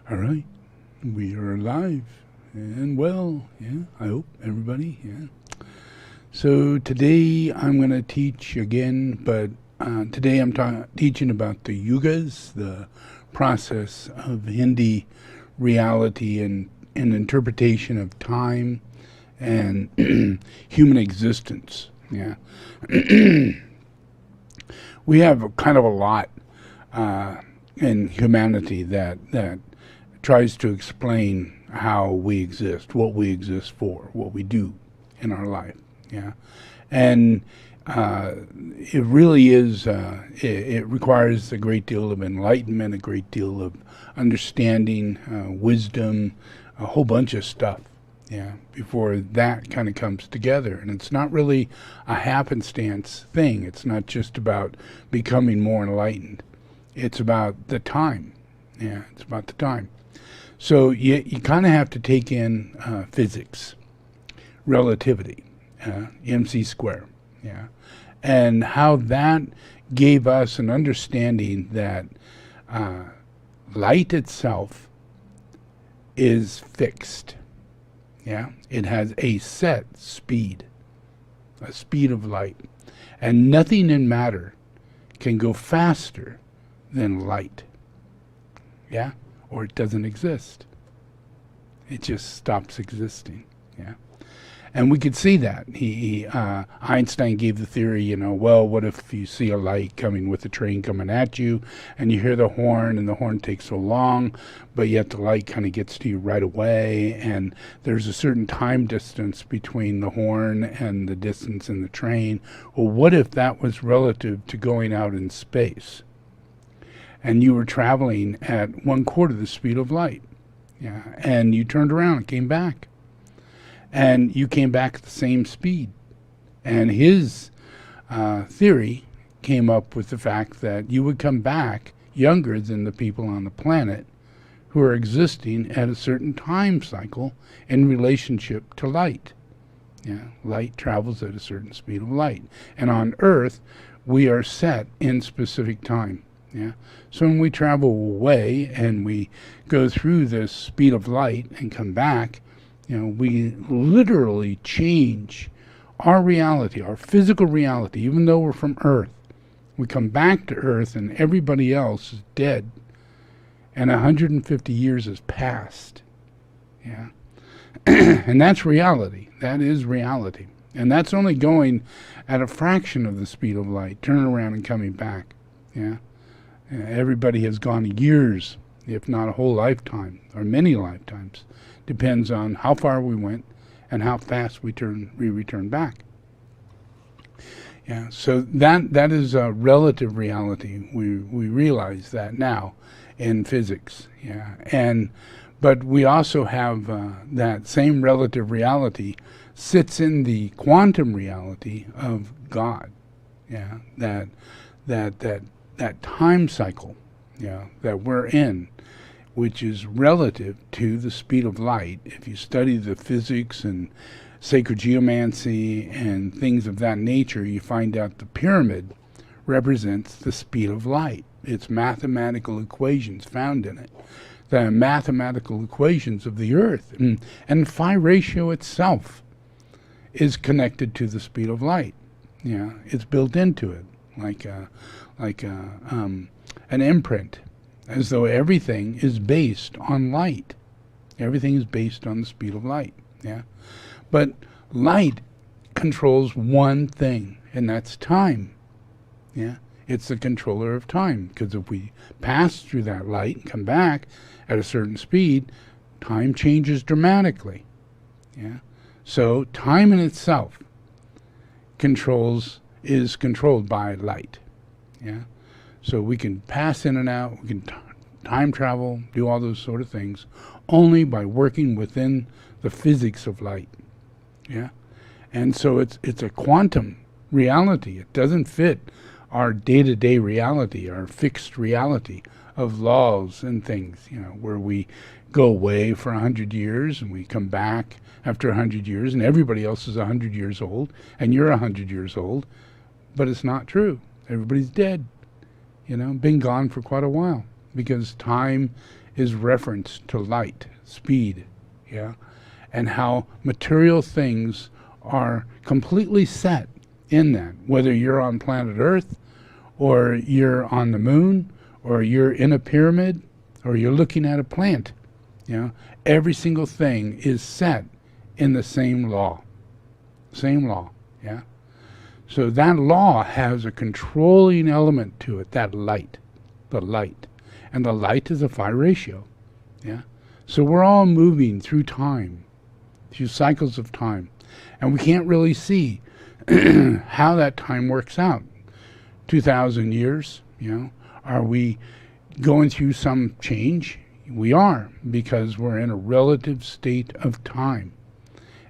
All right, we are alive and well. Yeah, I hope everybody. Yeah. So today I'm going to teach again, but today I'm teaching about the yugas, the process of Hindi reality and interpretation of time and human existence. Yeah. We have kind of a lot in humanity that tries to explain how we exist, what we exist for, what we do in our life. Yeah, and it really is. It requires a great deal of enlightenment, a great deal of understanding, wisdom, a whole bunch of stuff. Yeah, before that kind of comes together, and it's not really a happenstance thing. It's not just about becoming more enlightened. It's about the time. Yeah, it's about the time. So you kind of have to take in physics, relativity, MC square, yeah, and how that gave us an understanding that light itself is fixed. Yeah, it has a set speed, a speed of light, and nothing in matter can go faster than light. Yeah, or it doesn't exist. It just stops existing. Yeah, and we could see that. Einstein gave the theory, well, what if you see a light coming with a train coming at you, and you hear the horn, and the horn takes so long, but yet the light kind of gets to you right away, and there's a certain time distance between the horn and the distance in the train. Well, what if that was relative to going out in space, and you were traveling at 1/4 the speed of light? Yeah, and you turned around and came back. And you came back at the same speed. And his theory came up with the fact that you would come back younger than the people on the planet who are existing at a certain time cycle in relationship to light. Yeah, light travels at a certain speed of light. And on Earth, we are set in specific time. Yeah. So when we travel away and we go through this speed of light and come back, we literally change our reality, our physical reality, even though we're from Earth. We come back to Earth and everybody else is dead, and 150 years has passed. Yeah. And that's reality. That is reality. And that's only going at a fraction of the speed of light, turning around and coming back. Yeah. Everybody has gone years, if not a whole lifetime, or many lifetimes. Depends on how far we went and how fast we return back. Yeah, so that is a relative reality. We realize that now in physics. Yeah, but we also have that same relative reality sits in the quantum reality of God. Yeah, that time cycle, that we're in, which is relative to the speed of light. If you study the physics and sacred geomancy and things of that nature, you find out the pyramid represents the speed of light. It's mathematical equations found in it. The mathematical equations of the Earth. And phi ratio itself is connected to the speed of light. Yeah, it's built into it, like an imprint, as though everything is based on light. Everything is based on the speed of light. Yeah, but light controls one thing, and that's time. Yeah, it's the controller of time, because if we pass through that light and come back at a certain speed, time changes dramatically. Yeah, so time in itself is controlled by light. Yeah, so we can pass in and out, we can time travel, do all those sort of things, only by working within the physics of light. Yeah, and so it's a quantum reality. It doesn't fit our day-to-day reality, our fixed reality of laws and things, where we go away for 100 years and we come back after 100 years and everybody else is 100 years old and you're 100 years old. But it's not true. Everybody's dead, been gone for quite a while, because time is reference to light, speed, yeah, and how material things are completely set in that, whether you're on planet Earth, or you're on the moon, or you're in a pyramid, or you're looking at a plant. You know, every single thing is set in the same law. Same law, yeah? So that law has a controlling element to it, that light, the light. And the light is a phi ratio, yeah? So we're all moving through time, through cycles of time. And we can't really see how that time works out. 2,000 years, you know, are we going through some change? We are, because we're in a relative state of time.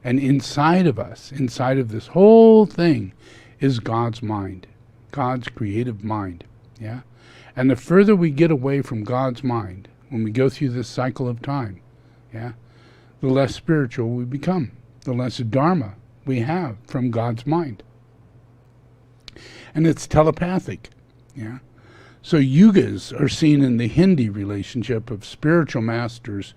And inside of us, inside of this whole thing, is God's mind, God's creative mind, yeah? And the further we get away from God's mind, when we go through this cycle of time, yeah, the less spiritual we become, the less dharma we have from God's mind. And it's telepathic, yeah? So yugas are seen in the Hindi relationship of spiritual masters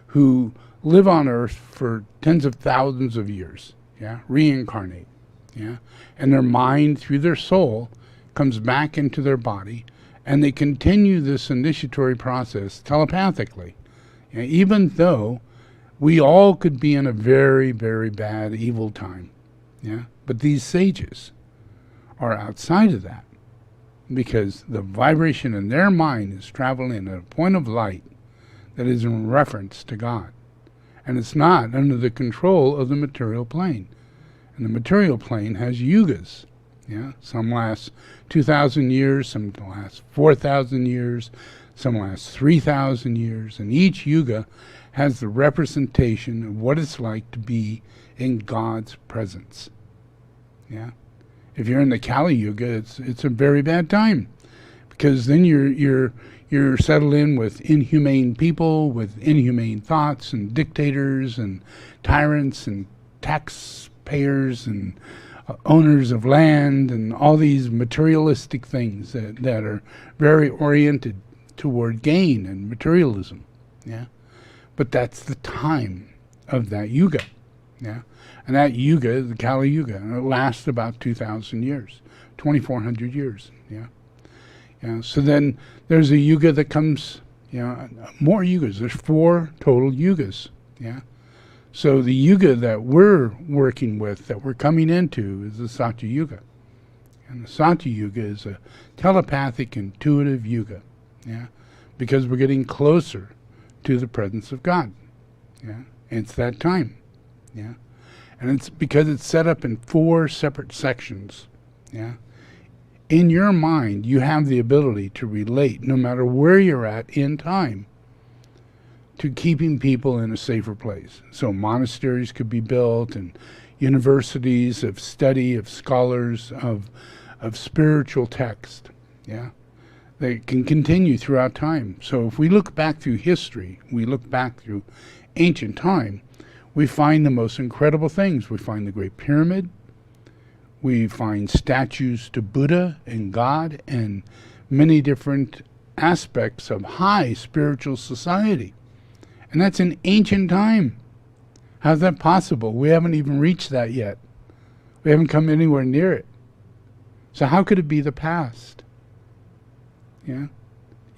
who live on earth for tens of thousands of years, yeah, reincarnate, yeah, and their mind through their soul comes back into their body, and they continue this initiatory process telepathically, yeah, even though we all could be in a very, very bad, evil time, yeah, but these sages are outside of that, because the vibration in their mind is traveling at a point of light that is in reference to God. And it's not under the control of the material plane. And the material plane has yugas. Yeah? Some last 2,000 years, some last 4,000 years, some last 3,000 years. And each yuga has the representation of what it's like to be in God's presence. Yeah? If you're in the Kali Yuga, it's a very bad time, because then you're settled in with inhumane people, with inhumane thoughts, and dictators, and tyrants, and taxpayers, and owners of land, and all these materialistic things that are very oriented toward gain and materialism. Yeah, but that's the time of that yuga. Yeah. And that yuga is the Kali Yuga, and it lasts about 2,000 years, 2,400 years, yeah. Yeah. So then there's a yuga that comes, you know, more yugas. There's 4 total yugas, yeah. So the yuga that we're working with, that we're coming into, is the Satya Yuga. And the Satya Yuga is a telepathic, intuitive yuga, yeah, because we're getting closer to the presence of God, yeah. And it's that time, yeah. And it's because it's set up in 4 separate sections, yeah. In your mind, you have the ability to relate, no matter where you're at in time, to keeping people in a safer place. So monasteries could be built, and universities of study, of scholars, of spiritual text, yeah. They can continue throughout time. So if we look back through history, we look back through ancient time, we find the most incredible things. We find the Great Pyramid. We find statues to Buddha and God and many different aspects of high spiritual society. And that's in ancient time. How's that possible? We haven't even reached that yet. We haven't come anywhere near it. So how could it be the past? Yeah.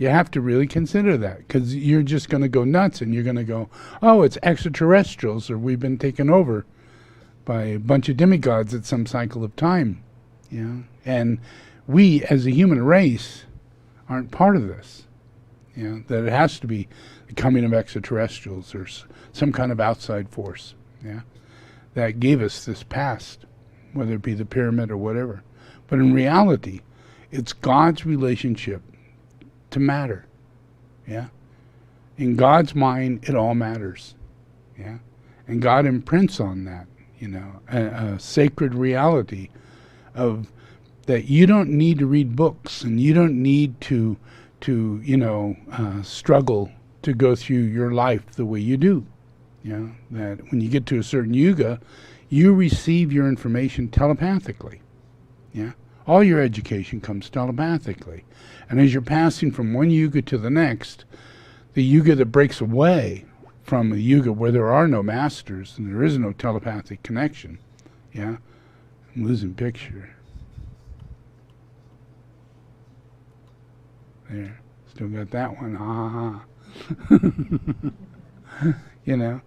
You have to really consider that, because you're just going to go nuts, and you're going to go, oh, it's extraterrestrials, or we've been taken over by a bunch of demigods at some cycle of time. Yeah? And we, as a human race, aren't part of this. Yeah? That it has to be the coming of extraterrestrials or some kind of outside force, yeah, that gave us this past, whether it be the pyramid or whatever. But in reality, it's God's relationship to matter, yeah. In God's mind, it all matters, yeah. And God imprints on that, you know, a sacred reality of that you don't need to read books, and you don't need to struggle to go through your life the way you do. You know, that when you get to a certain yuga, you receive your information telepathically, yeah. All your education comes telepathically. And as you're passing from one yuga to the the yuga that breaks away from a yuga where there are no masters and there is no telepathic connection. Yeah, I'm losing picture. There, still got that one. You know,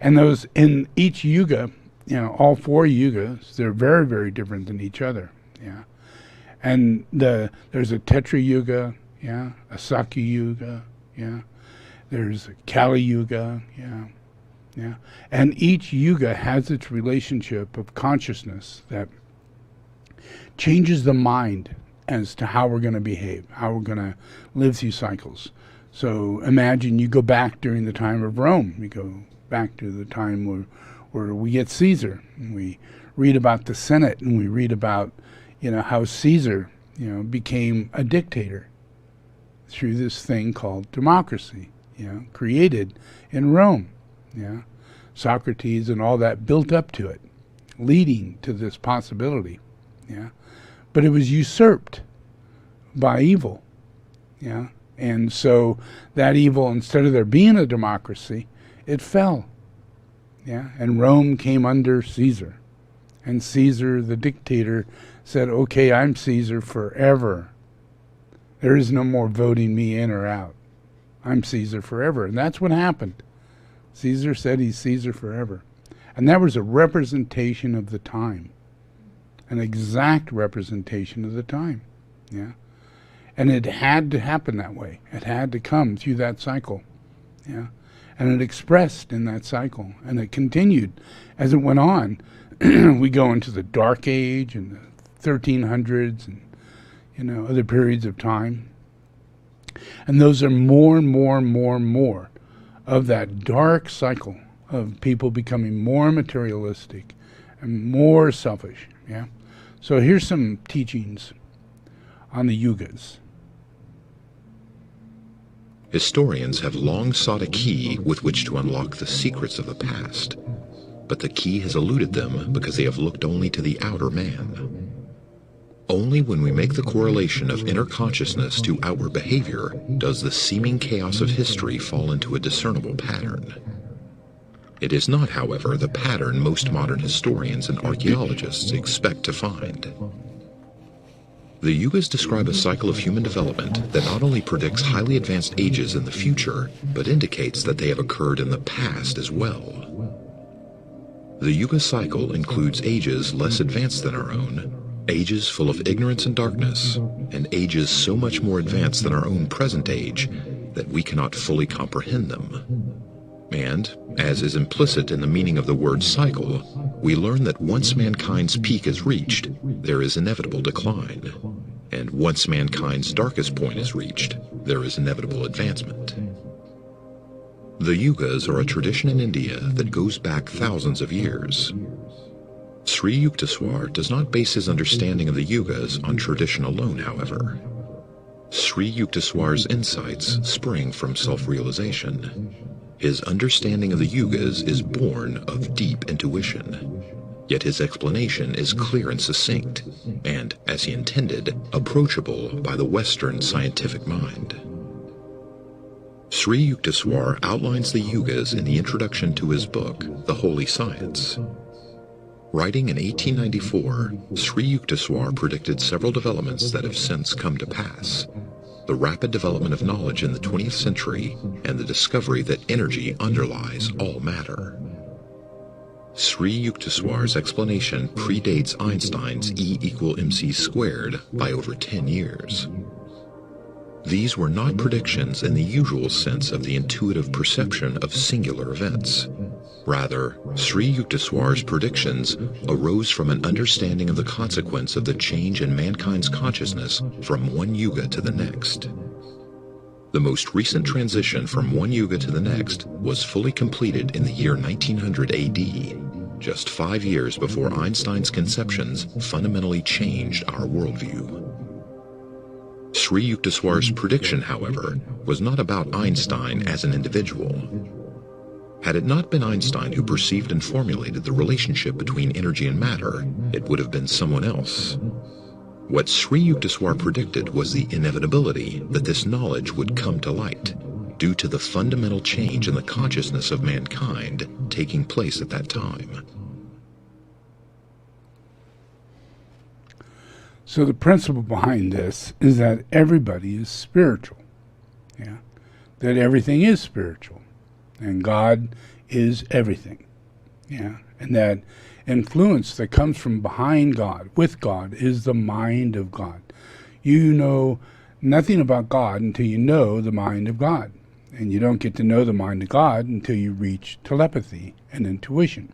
and those in each yuga, you know, all four yugas, they're very, very different than each other. Yeah, and there's a Tetra yuga, yeah, a Sakya yuga, yeah. There's a Kali Yuga, yeah, yeah. And each yuga has its relationship of consciousness that changes the mind as to how we're going to behave, how we're going to live through cycles. So imagine you go back during the time of Rome. We go back to the time where we get Caesar, and we read about the Senate, and we read about, you know, how Caesar, you know, became a dictator through this thing called democracy. You know, created in Rome, yeah, Socrates and all that built up to it, leading to this possibility, yeah, but it was usurped by evil, yeah, and so that evil, instead of there being a democracy, it fell, yeah, and Rome came under Caesar, and Caesar, the dictator, said, okay, I'm Caesar forever. There is no more voting me in or out. I'm Caesar forever. And that's what happened. Caesar said he's Caesar forever. And that was a representation of the time. An exact representation of the time. Yeah. And it had to happen that way. It had to come through that cycle. Yeah. And it expressed in that cycle. And it continued as it went on. We go into the Dark Age and the 1300s and, you know, other periods of time. And those are more and more and more and more of that dark cycle of people becoming more materialistic and more selfish. Yeah. So here's some teachings on the yugas. Historians have long sought a key with which to unlock the secrets of the past, but the key has eluded them because they have looked only to the outer man. Only when we make the correlation of inner consciousness to outward behavior does the seeming chaos of history fall into a discernible pattern. It is not, however, the pattern most modern historians and archaeologists expect to find. The Yugas describe a cycle of human development that not only predicts highly advanced ages in the future, but indicates that they have occurred in the past as well. The Yuga cycle includes ages less advanced than our own, ages full of ignorance and darkness, and ages so much more advanced than our own present age that we cannot fully comprehend them. And, as is implicit in the meaning of the word cycle, we learn that once mankind's peak is reached, there is inevitable decline. And once mankind's darkest point is reached, there is inevitable advancement. The Yugas are a tradition in India that goes back thousands of years. Sri Yukteswar does not base his understanding of the Yugas on tradition alone, however. Sri Yukteswar's insights spring from self-realization. His understanding of the Yugas is born of deep intuition. Yet his explanation is clear and succinct, and, as he intended, approachable by the Western scientific mind. Sri Yukteswar outlines the Yugas in the introduction to his book, The Holy Science. Writing in 1894, Sri Yukteswar predicted several developments that have since come to pass. The rapid development of knowledge in the 20th century and the discovery that energy underlies all matter. Sri Yukteswar's explanation predates Einstein's E = mc squared by over 10 years. These were not predictions in the usual sense of the intuitive perception of singular events. Rather, Sri Yukteswar's predictions arose from an understanding of the consequence of the change in mankind's consciousness from one yuga to the next. The most recent transition from one yuga to the next was fully completed in the year 1900 AD, just 5 years before Einstein's conceptions fundamentally changed our worldview. Sri Yukteswar's prediction, however, was not about Einstein as an individual. Had it not been Einstein who perceived and formulated the relationship between energy and matter, it would have been someone else. What Sri Yukteswar predicted was the inevitability that this knowledge would come to light, due to the fundamental change in the consciousness of mankind taking place at that time. So the principle behind this is that everybody is spiritual. Yeah? That everything is spiritual. And God is everything. Yeah? And that influence that comes from behind God, with God, is the mind of God. You know nothing about God until you know the mind of God. And you don't get to know the mind of God until you reach telepathy and intuition.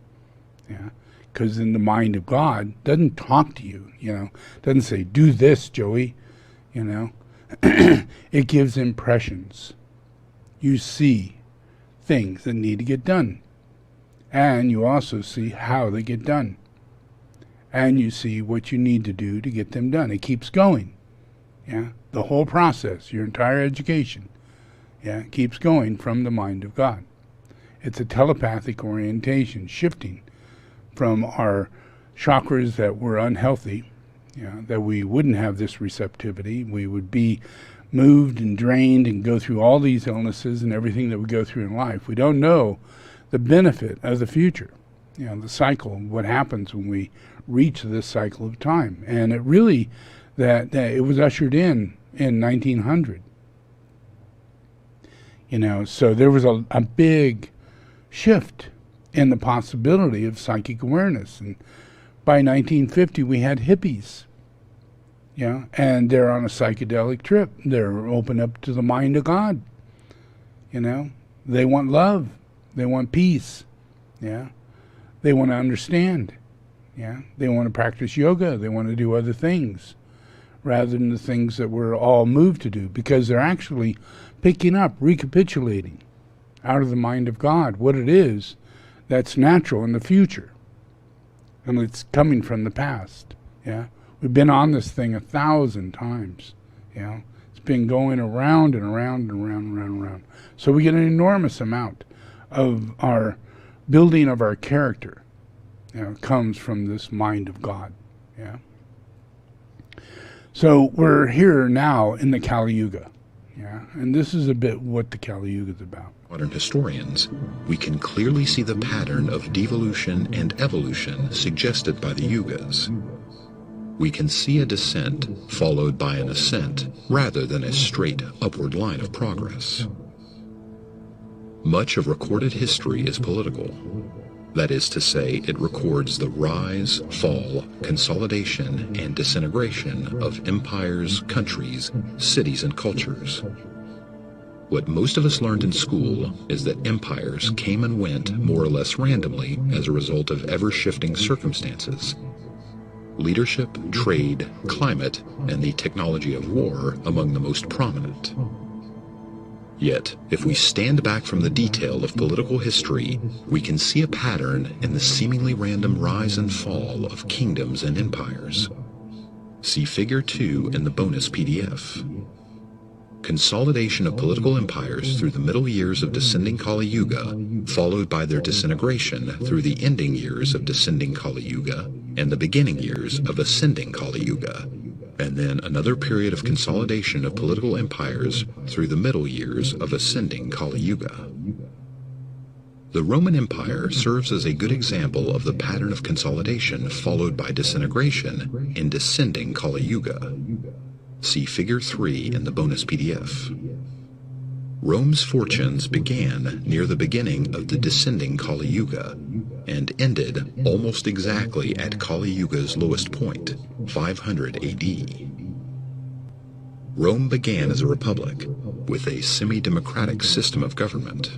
Yeah? Because in the mind of God doesn't talk to you, doesn't say, do this, Joey, It gives impressions. You see things that need to get done. And you also see how they get done. And you see what you need to do to get them done. It keeps going. Yeah, the whole process, your entire education, keeps going from the mind of God. It's a telepathic orientation, shifting from our chakras that were unhealthy, that we wouldn't have this receptivity. We would be moved and drained and go through all these illnesses and everything that we go through in life. We don't know the benefit of the future, the cycle, what happens when we reach this cycle of time. And it really, that it was ushered in 1900. So there was a big shift in the possibility of psychic awareness. And by 1950, we had hippies, and they're on a psychedelic trip. They're open up to the mind of God. They want love. They want peace. They want to understand. They want to practice yoga. They want to do other things rather than the things that we're all moved to do, because they're actually picking up, recapitulating out of the mind of God what it is that's natural in the future. And it's coming from the past. We've been on this thing 1,000 times. It's been going around and around and around and around and around. So we get an enormous amount of our building of our character comes from this mind of God. So we're here now in the Kali Yuga. And this is a bit what the Kali Yuga is about. Modern historians, we can clearly see the pattern of devolution and evolution suggested by the yugas. We can see a descent followed by an ascent rather than a straight upward line of progress. Much of recorded history is political. That is to say, it records the rise, fall, consolidation, and disintegration of empires, countries, cities, and cultures. What most of us learned in school is that empires came and went more or less randomly as a result of ever-shifting circumstances. Leadership, trade, climate, and the technology of war among the most prominent. Yet, if we stand back from the detail of political history, we can see a pattern in the seemingly random rise and fall of kingdoms and empires. See Figure 2 in the bonus PDF. Consolidation of political empires through the middle years of descending Kali Yuga, followed by their disintegration through the ending years of descending Kali Yuga and the beginning years of ascending Kali Yuga, and then another period of consolidation of political empires through the middle years of ascending Kali Yuga. The Roman Empire serves as a good example of the pattern of consolidation followed by disintegration in descending Kali Yuga. See Figure 3 in the bonus PDF. Rome's fortunes began near the beginning of the descending Kali Yuga and ended almost exactly at Kali Yuga's lowest point, 500 AD. Rome began as a republic with a semi-democratic system of government.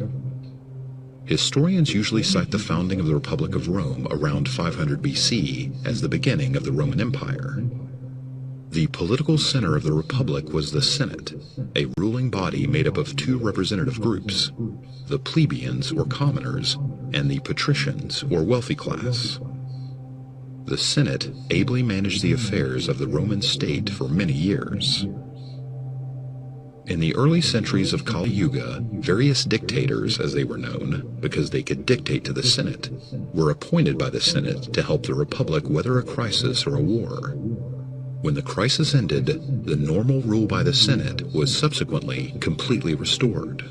Historians usually cite the founding of the Republic of Rome around 500 BC as the beginning of the Roman Empire. The political center of the Republic was the Senate, a ruling body made up of two representative groups, the plebeians or commoners and the patricians or wealthy class. The Senate ably managed the affairs of the Roman state for many years. In the early centuries of Kali Yuga, various dictators, as they were known, because they could dictate to the Senate, were appointed by the Senate to help the Republic weather a crisis or a war. When the crisis ended, the normal rule by the Senate was subsequently completely restored.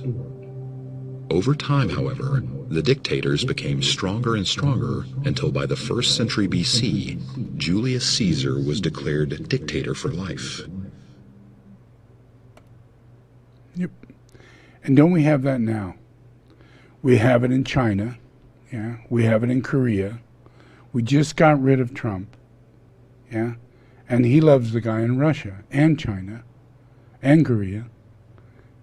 Over time, however, the dictators became stronger and stronger until by the 1st century BC, Julius Caesar was declared dictator for life. Yep. And don't we have that now? We have it in China. Yeah. We have it in Korea. We just got rid of Trump. Yeah. And he loves the guy in Russia and China and Korea.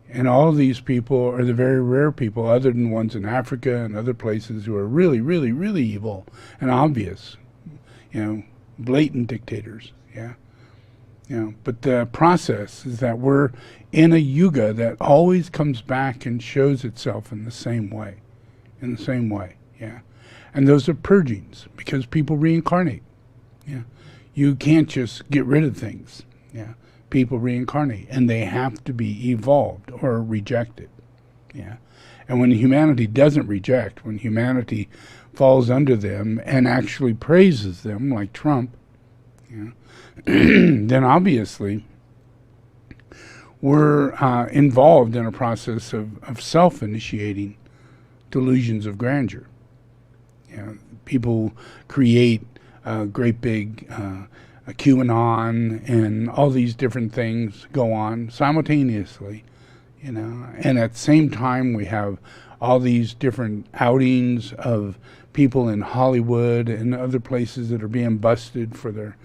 And all these people are the very rare people, other than ones in Africa and other places, who are really, really, really evil and obvious, blatant dictators. Yeah. But the process is that we're in a yuga that always comes back and shows itself in the same way. Yeah. And those are purgings, because people reincarnate. Yeah. You can't just get rid of things. Yeah. People reincarnate, and they have to be evolved or rejected. Yeah. And when humanity doesn't reject, when humanity falls under them and actually praises them, like Trump, then obviously we're involved in a process of self-initiating delusions of grandeur. People create great big QAnon and all these different things go on simultaneously, and at the same time we have all these different outings of people in Hollywood and other places that are being busted for their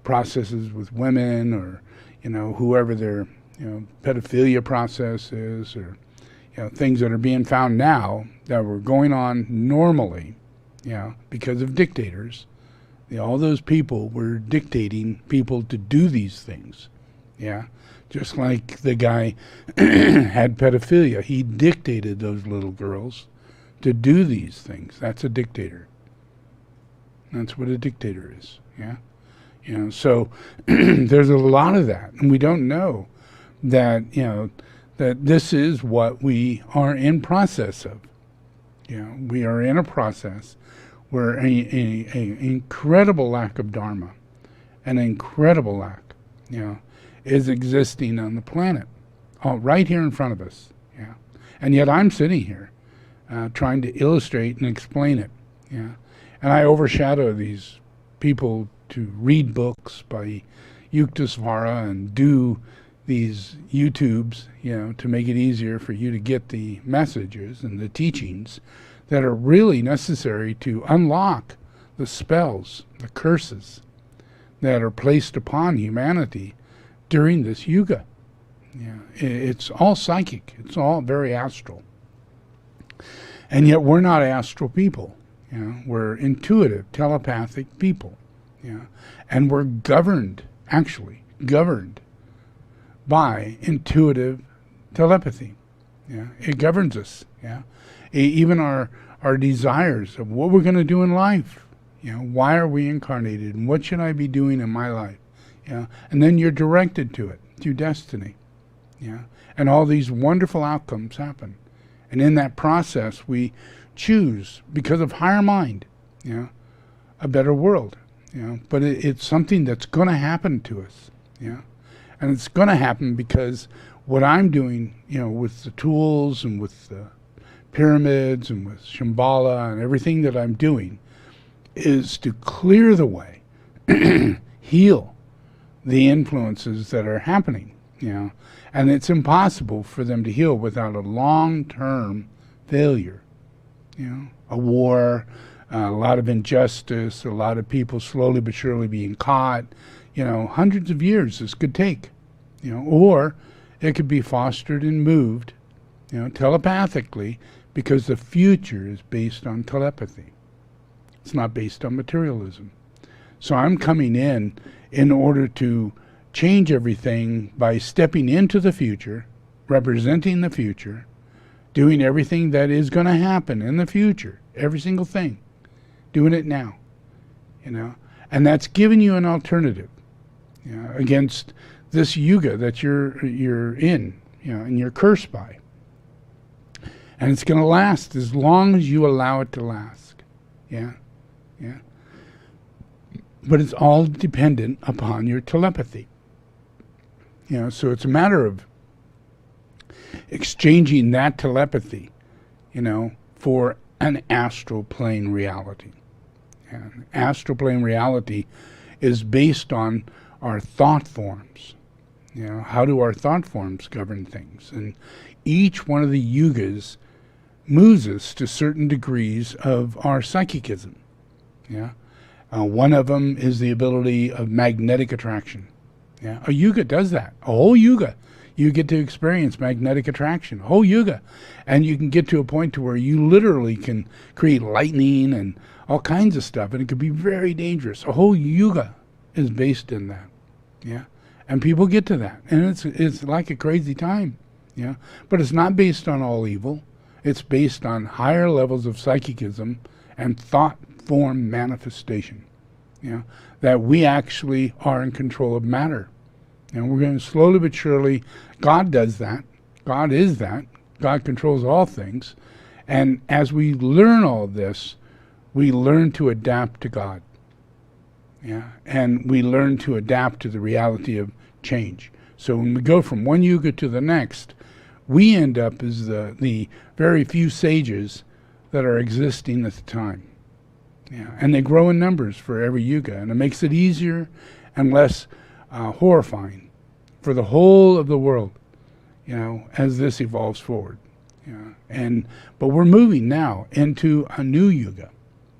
processes with women, or whoever their pedophilia process is, or things that are being found now that were going on normally, because of dictators. All those people were dictating people to do these things. Yeah. Just like the guy had pedophilia. He dictated those little girls to do these things. That's a dictator. That's what a dictator is. Yeah. So there's a lot of that. And we don't know that, that this is what we are in process of. We are in a process where an incredible lack of dharma, an incredible lack, is existing on the planet, right here in front of us. Yeah, and yet I'm sitting here trying to illustrate and explain it. Yeah, and I overshadow these people to read books by Yuktesvara and do these YouTubes, to make it easier for you to get the messages and the teachings that are really necessary to unlock the spells, the curses that are placed upon humanity during this yuga. Yeah, it's all psychic. It's all very astral. And yet we're not astral people. We're intuitive, telepathic people. And we're actually governed by intuitive telepathy. It governs us. Even our desires of what we're going to do in life. Why are we incarnated, and what should I be doing in my life? And then you're directed to it, to destiny. And all these wonderful outcomes happen. And in that process, we choose, because of higher mind, a better world. But it's something that's going to happen to us. And it's going to happen because what I'm doing, with the tools and with the pyramids and with Shambhala and everything that I'm doing, is to clear the way, heal the influences that are happening, and it's impossible for them to heal without a long-term failure, a war, a lot of injustice, a lot of people slowly but surely being caught, hundreds of years this could take, or it could be fostered and moved, telepathically, because the future is based on telepathy. It's not based on materialism. So I'm coming in order to change everything by stepping into the future, representing the future, doing everything that is going to happen in the future, every single thing, doing it now, and that's giving you an alternative, against this yuga that you're in, and you're cursed by. And it's going to last as long as you allow it to last. but it's all dependent upon your telepathy. So it's a matter of exchanging that telepathy, for an astral plane reality. And astral plane reality is based on our thought forms. How do our thought forms govern things? And each one of the yugas moves us to certain degrees of our psychicism. One of them is the ability of magnetic attraction. A yuga does that. A whole yuga, you get to experience magnetic attraction. A whole yuga. And you can get to a point to where you literally can create lightning and all kinds of stuff. And it could be very dangerous. A whole yuga is based in that. And people get to that. And it's like a crazy time. But it's not based on all evil. It's based on higher levels of psychicism and thought form manifestation. That we actually are in control of matter. And we're going to slowly but surely, God does that. God is that. God controls all things. And as we learn all this, we learn to adapt to God. And we learn to adapt to the reality of change. So when we go from one yuga to the next, we end up as the very few sages that are existing at the time. And they grow in numbers for every yuga, and it makes it easier and less horrifying for the whole of the world, as this evolves forward. But we're moving now into a new yuga,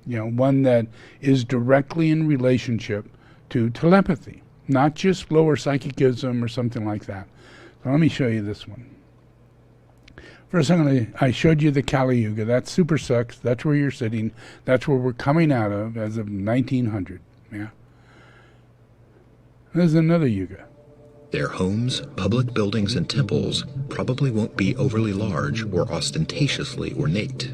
one that is directly in relationship to telepathy, not just lower psychicism or something like that. So let me show you this one. First, I showed you the Kali Yuga. That super sucks. That's where you're sitting. That's where we're coming out of as of 1900. There's another yuga. Their homes, public buildings, and temples probably won't be overly large or ostentatiously ornate.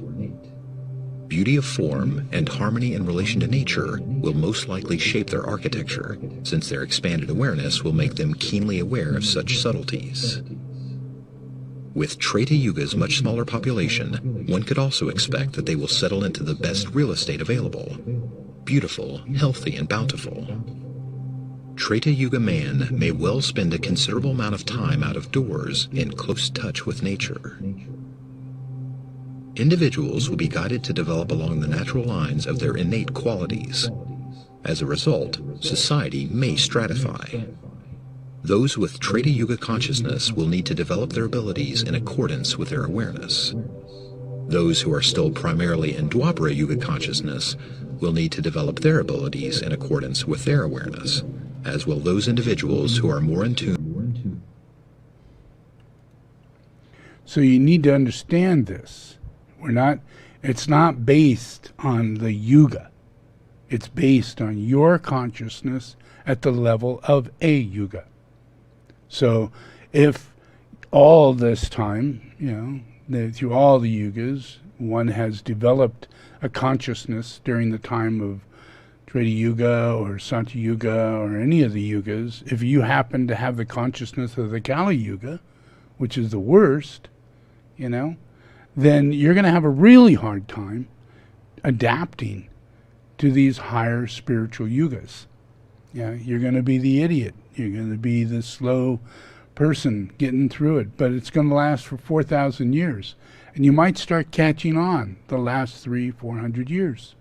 Beauty of form and harmony in relation to nature will most likely shape their architecture, since their expanded awareness will make them keenly aware of such subtleties. With Treta Yuga's much smaller population, one could also expect that they will settle into the best real estate available, beautiful, healthy, and bountiful. Treta Yuga man may well spend a considerable amount of time out of doors in close touch with nature. Individuals will be guided to develop along the natural lines of their innate qualities. As a result, society may stratify. Those with Treta Yuga consciousness will need to develop their abilities in accordance with their awareness. Those who are still primarily in Dwapara Yuga consciousness will need to develop their abilities in accordance with their awareness, as will those individuals who are more in tune. So you need to understand this. It's not based on the yuga. It's based on your consciousness at the level of a yuga. So if all this time, through all the yugas, one has developed a consciousness during the time of Treta Yuga or Santa Yuga or any of the yugas, if you happen to have the consciousness of the Kali Yuga, which is the worst, then you're going to have a really hard time adapting to these higher spiritual yugas. You're going to be the idiot. You're going to be the slow person getting through it, but it's going to last for 4,000 years. And you might start catching on the last 300-400 years,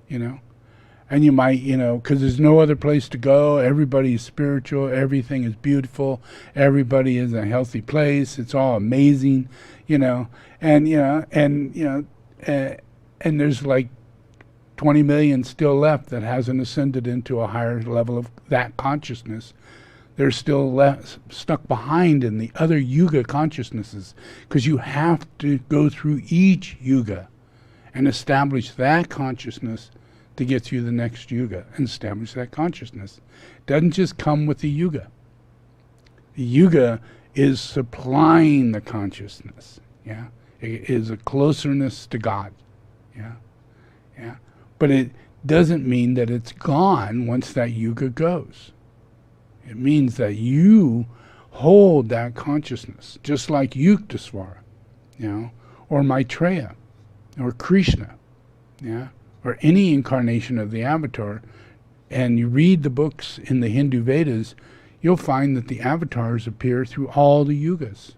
And you might, because there's no other place to go. Everybody's spiritual. Everything is beautiful. Everybody is in a healthy place. It's all amazing, And there's like 20 million still left that hasn't ascended into a higher level of that consciousness. They're still stuck behind in the other yuga consciousnesses, because you have to go through each yuga and establish that consciousness to get through the next yuga and establish that consciousness. It doesn't just come with the yuga. The yuga is supplying the consciousness. It is a closeness to God. But it doesn't mean that it's gone once that yuga goes. It means that you hold that consciousness, just like Yuktasvara, or Maitreya, or Krishna, or any incarnation of the Avatar and you read the books in the Hindu Vedas, you'll find that the avatars appear through all the yugas.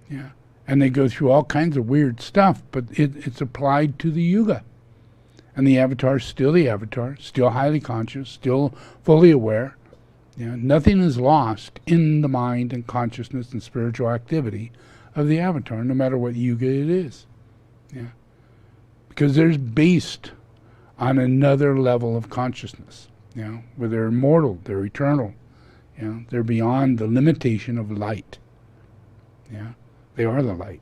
Yeah. And they go through all kinds of weird stuff, but it's applied to the yuga. And the avatar is still the avatar, still highly conscious, still fully aware. Yeah. Nothing is lost in the mind and consciousness and spiritual activity of the avatar, no matter what yuga it is. Yeah. Because they're based on another level of consciousness, where they're immortal, they're eternal, they're beyond the limitation of light. Yeah. They are the light.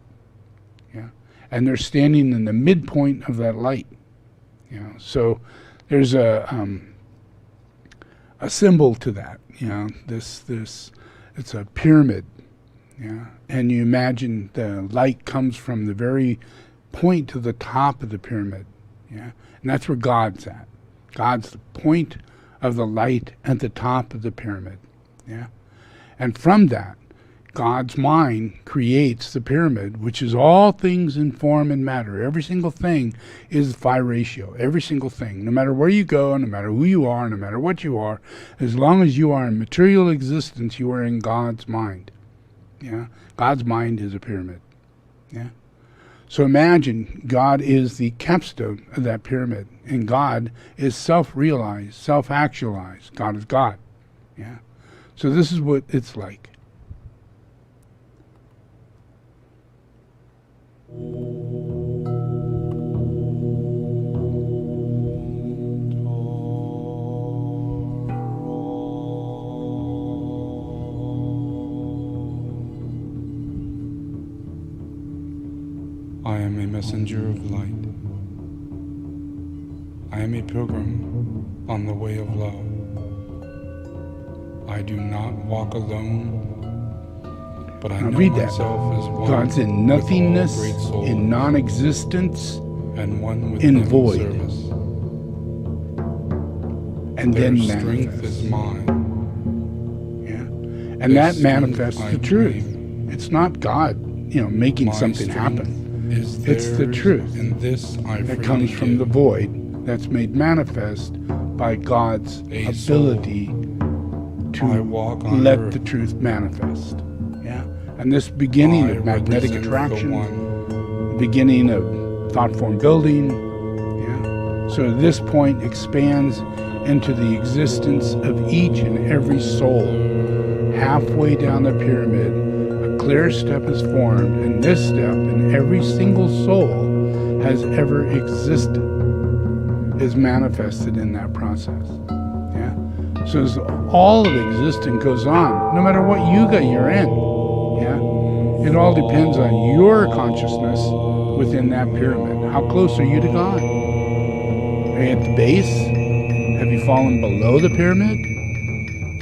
Yeah. And they're standing in the midpoint of that light. So there's a symbol to that. This it's a pyramid. Yeah. And you imagine the light comes from the very point to the top of the pyramid. Yeah. And that's where God's at. God's the point of the light at the top of the pyramid. Yeah. And from that, God's mind creates the pyramid, which is all things in form and matter. Every single thing is phi ratio. Every single thing. No matter where you go, no matter who you are, no matter what you are, as long as you are in material existence, you are in God's mind. Yeah. God's mind is a pyramid. Yeah. So imagine God is the capstone of that pyramid, and God is self-realized, self-actualized. God is God. Yeah. So this is what it's like. I am a messenger of light. I am a pilgrim on the way of love. I do not walk alone, but I know read that. myself as one. God's in nothingness, with all great souls, in non-existence, and one with in them void. service. And Their then strength manifests. is mine. Yeah. And Their that manifests strength the I truth. claim. It's not God, making My something strength happen. is It's the theirs, truth and this I that freely comes from give. the void that's made manifest by God's A soul. ability I to walk on let earth. the truth manifest. Yeah. And this beginning I of magnetic represent the attraction, one. beginning of thought form building, so this point expands into the existence of each and every soul. Halfway down the pyramid, a clear step is formed, and this step in every single soul has ever existed is manifested in that process. Yeah. So as all of existence goes on, no matter what yuga you're in. Yeah. It all depends on your consciousness within that pyramid. How close are you to God? Are you at the base? Have you fallen below the pyramid?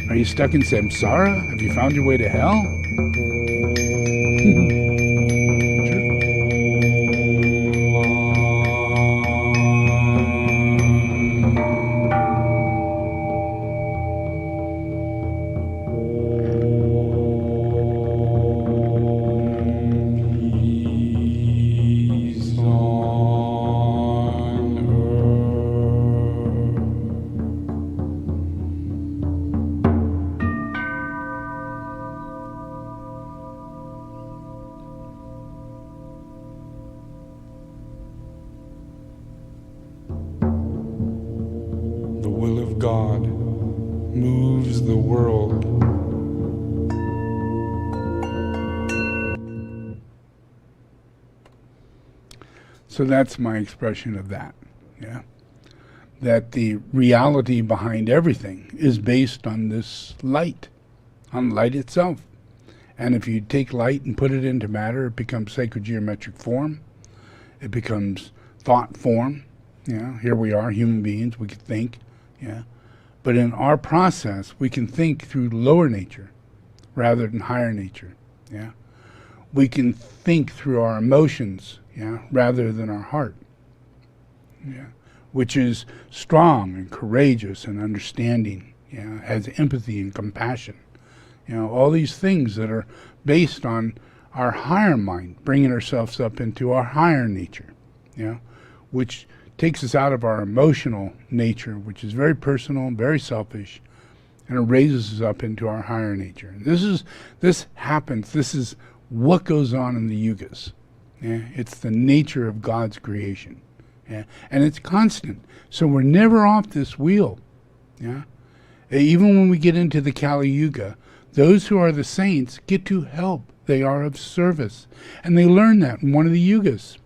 Are you stuck in samsara? Have you found your way to hell? Peace on earth. The will of God moves the world. So that's my expression of that. Yeah. That the reality behind everything is based on this light, on light itself. And if you take light and put it into matter, it becomes sacred geometric form. It becomes thought form. Yeah. Here we are, human beings, we can think. Yeah. But in our process, we can think through lower nature rather than higher nature. Yeah. We can think through our emotions, rather than our heart. Yeah. Which is strong and courageous and understanding, has empathy and compassion. All these things that are based on our higher mind, bringing ourselves up into our higher nature, which takes us out of our emotional nature, which is very personal, very selfish, and it raises us up into our higher nature. This happens. This is what goes on in the yugas. Yeah? It's the nature of God's creation. Yeah? And it's constant. So we're never off this wheel. Yeah? Even when we get into the Kali Yuga, those who are the saints get to help. They are of service. And they learn that in one of the yugas.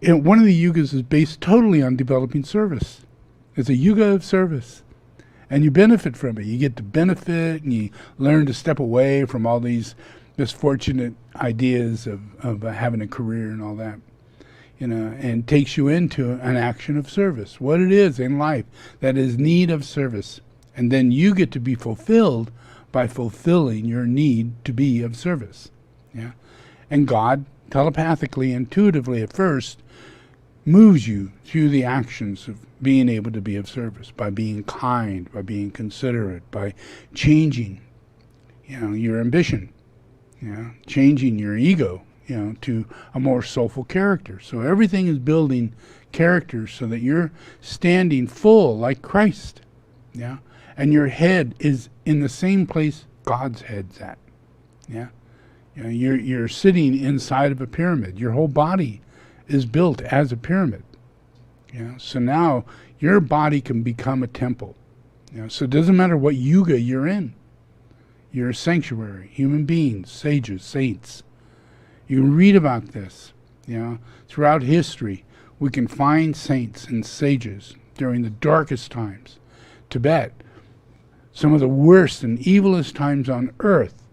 One of the yugas is based totally on developing service. It's a yuga of service. And you benefit from it. You get to benefit, and you learn to step away from all these misfortunate ideas of having a career and all that. And takes you into an action of service, what it is in life that is need of service. And then you get to be fulfilled by fulfilling your need to be of service. Yeah? And God, telepathically, intuitively at first, moves you through the actions of being able to be of service, by being kind, by being considerate, by changing, your ambition, changing your ego, to a more soulful character. So everything is building characters so that you're standing full like Christ, and your head is in the same place God's head's at, you're sitting inside of a pyramid. Your whole body is built as a pyramid. So now your body can become a temple. So it doesn't matter what yuga you're in. You're a sanctuary, human beings, sages, saints. You can read about this. Throughout history, we can find saints and sages during the darkest times. Tibet, some of the worst and evilest times on earth,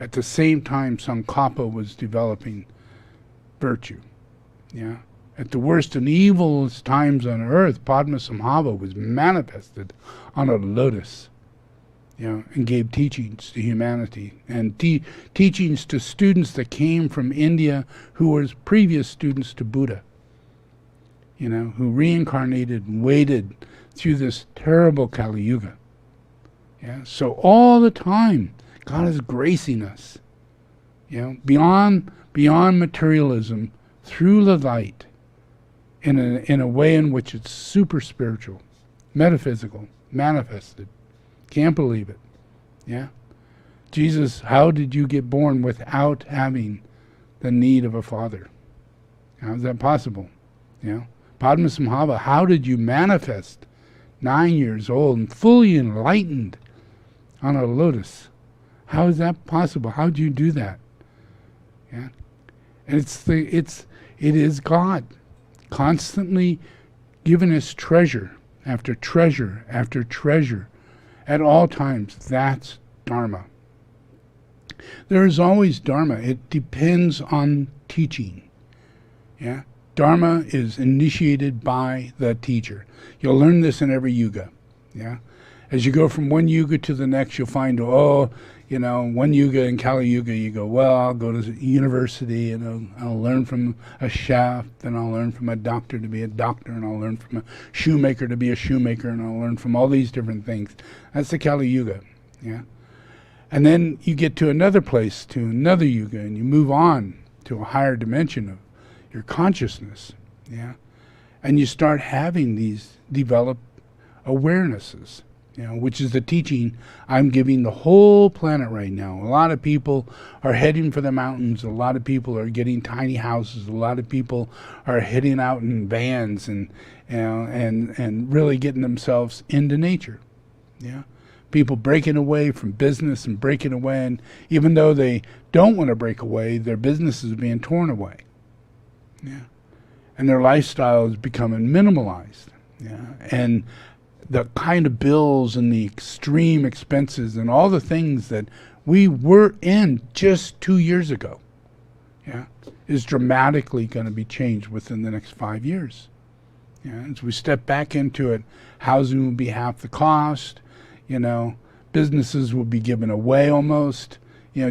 at the same time Tsongkhapa was developing virtue. At the worst and evilest times on earth, Padmasambhava was manifested on a lotus, and gave teachings to humanity, and teachings to students that came from India who were previous students to Buddha, who reincarnated and waded through this terrible Kali Yuga. So all the time, God is gracing us, beyond materialism, through the light, in a way in which it's super spiritual, metaphysical, manifested. Can't believe it. Jesus, how did you get born without having the need of a father? How is that possible? Padmasambhava, how did you manifest 9 years old and fully enlightened on a lotus? How is that possible? How did you do that? And it is God constantly giving us treasure after treasure after treasure at all times. That's dharma. There is always dharma. It depends on teaching. Dharma is initiated by the teacher. You'll learn this in every yuga. As you go from one yuga to the next, you'll find, one yuga in Kali Yuga, you go, well, I'll go to university and I'll learn from a chef, then I'll learn from a doctor to be a doctor, and I'll learn from a shoemaker to be a shoemaker, and I'll learn from all these different things. That's the Kali Yuga. And then you get to another place, to another yuga, and you move on to a higher dimension of your consciousness. And you start having these developed awarenesses, which is the teaching I'm giving the whole planet right now. A lot of people are heading for the mountains. A lot of people are getting tiny houses. A lot of people are heading out in vans and really getting themselves into nature. People breaking away from business and breaking away, and even though they don't want to break away, their business is being torn away. And their lifestyle is becoming minimalized. And the kind of bills and the extreme expenses and all the things that we were in just 2 years ago, is dramatically going to be changed within the next 5 years. As we step back into it, housing will be half the cost. Businesses will be given away almost,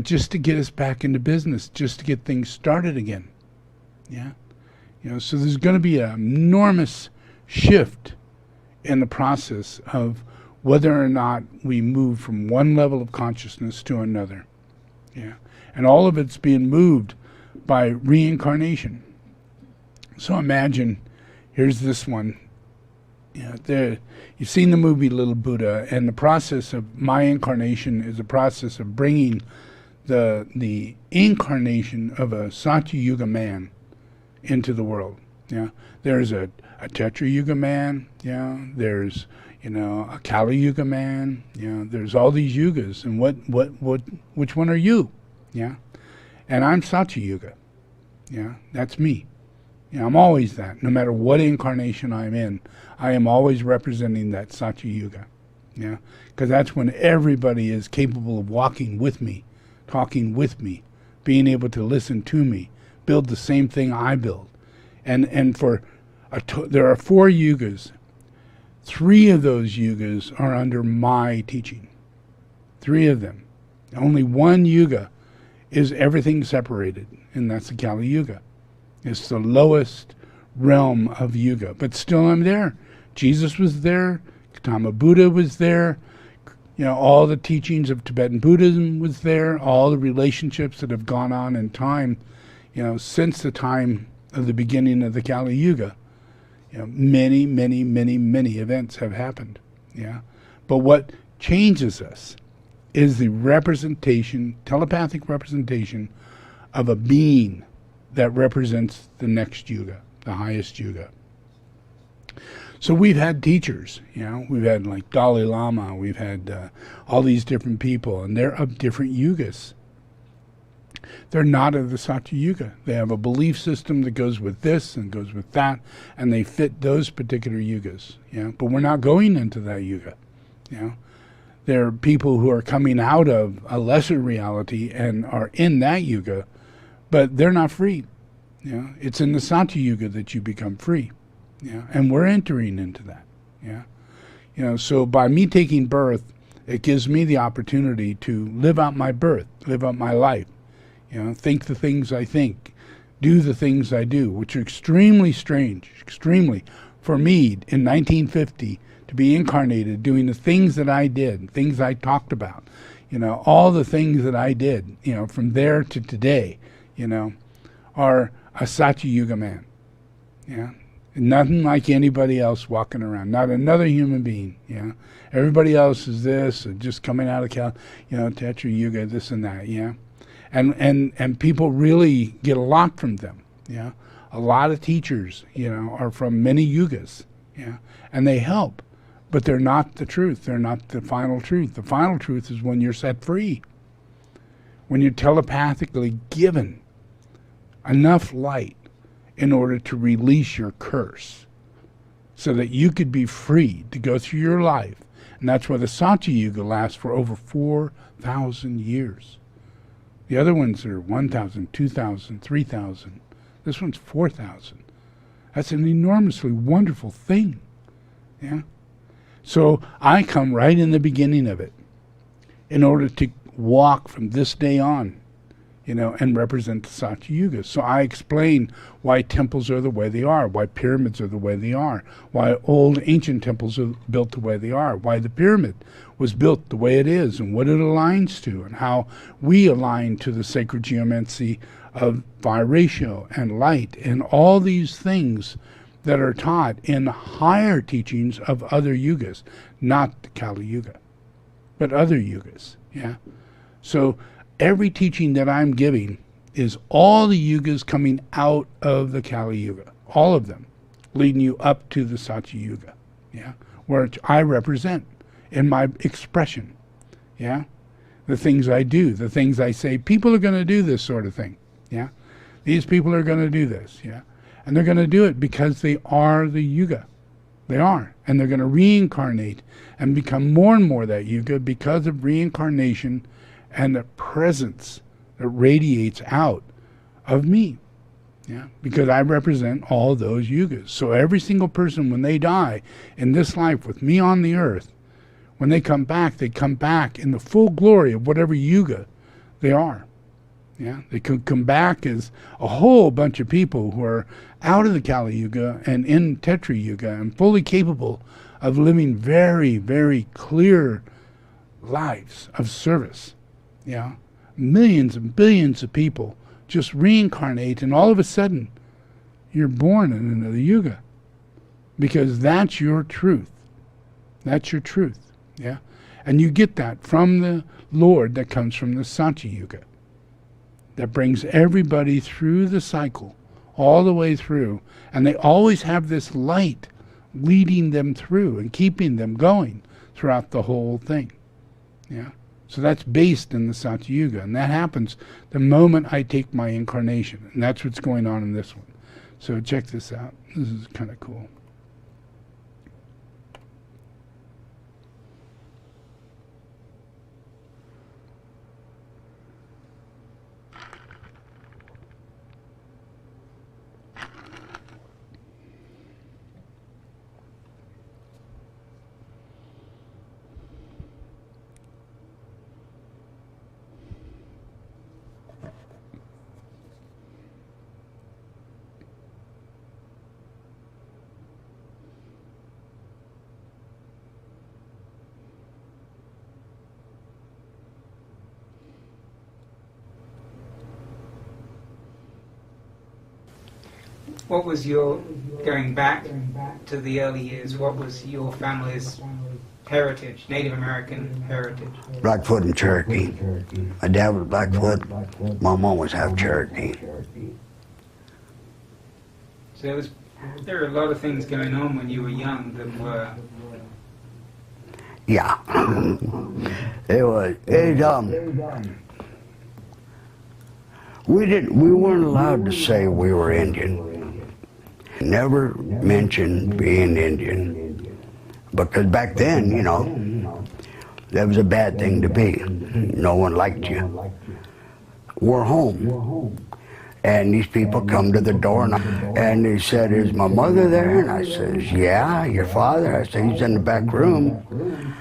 just to get us back into business, just to get things started again. So there's going to be an enormous shift in the process of whether or not we move from one level of consciousness to another. And all of it's being moved by reincarnation. So imagine, Here's this one. You've seen the movie Little Buddha, and the process of my incarnation is a process of bringing the incarnation of a Satya Yuga man into the world. Yeah, there's a Tetra Yuga man. Yeah, there's a Kali Yuga man. Yeah, there's all these yugas, and which one are you? Yeah, and I'm Satya Yuga. Yeah, that's me. Yeah, I'm always that. No matter what incarnation I'm in, I am always representing that Satya Yuga. Yeah, because that's when everybody is capable of walking with me, talking with me, being able to listen to me, build the same thing I build. And there are 4 yugas. 3 of those yugas are under my teaching. 3 of them. Only 1 yuga is everything separated, and that's the Kali Yuga. It's the lowest realm of yuga, but still I'm there. Jesus was there. Gautama Buddha was there. All the teachings of Tibetan Buddhism was there. All the relationships that have gone on in time, since the time of the beginning of the Kali Yuga. Many, many, many, many events have happened. Yeah, but what changes us is the representation, telepathic representation of a being that represents the next yuga, the highest yuga. So we've had teachers, we've had like Dalai Lama, we've had all these different people, and they're of different yugas. They're not of the Satya Yuga. They have a belief system that goes with this and goes with that, and they fit those particular yugas. But we're not going into that yuga. There are people who are coming out of a lesser reality and are in that yuga, but they're not free. It's in the Satya Yuga that you become free. And we're entering into that. So by me taking birth, it gives me the opportunity to live out my birth, live out my life. Think the things I think, do the things I do, which are extremely strange, extremely. For me, in 1950, to be incarnated, doing the things that I did, things I talked about, all the things that I did, from there to today, are a Satya Yuga man. Nothing like anybody else walking around, not another human being. Everybody else is this, just coming out of Tetra Yuga, this and that. And people really get a lot from them. A lot of teachers, are from many yugas. And they help, but they're not the truth. They're not the final truth. The final truth is when you're set free, when you're telepathically given enough light in order to release your curse so that you could be free to go through your life. And that's why the Satya Yuga lasts for over 4,000 years. The other ones are 1,000, 2,000, 3,000. This one's 4,000. That's an enormously wonderful thing. So I come right in the beginning of it in order to walk from this day on, and represent the Satya Yuga. So I explain why temples are the way they are, why pyramids are the way they are, why old ancient temples are built the way they are, why the pyramid was built the way it is, and what it aligns to, and how we align to the sacred geomancy of vibratio and light, and all these things that are taught in higher teachings of other yugas, not the Kali Yuga, but other yugas. So every teaching that I'm giving is all the yugas coming out of the Kali Yuga, all of them, leading you up to the Satya Yuga, which I represent in my expression, the things I do, the things I say. People are going to do this sort of thing, These people are going to do this, and they're going to do it because they are the Yuga. They are, and they're going to reincarnate and become more and more that Yuga because of reincarnation and the presence that radiates out of me. Because I represent all those yugas. So every single person, when they die in this life with me on the earth, when they come back in the full glory of whatever yuga they are. They could come back as a whole bunch of people who are out of the Kali Yuga and in Tetra Yuga and fully capable of living very, very clear lives of service. Millions and billions of people just reincarnate, and all of a sudden you're born in another yuga. because that's your truth. That's your truth, yeah? And you get that from the Lord that comes from the Satya Yuga, that brings everybody through the cycle, all the way through, and they always have this light leading them through and keeping them going throughout the whole thing, yeah? So that's based in the Satya Yuga, and that happens the moment I take my incarnation, and that's what's going on in this one. So check this out. This is kind of cool. What was your, going back to the early years, what was your family's heritage, Native American heritage? Blackfoot and Cherokee. My dad was Blackfoot. My mom was half Cherokee. So there were a lot of things going on when you were young that were... Yeah. We weren't allowed to say we were Indian. Never mentioned being Indian. Because back then, you know, that was a bad thing to be. No one liked you. We're home. And these people come to the door and they said, "Is my mother there?" And I says, "Yeah, your father." I said, "He's in the back room.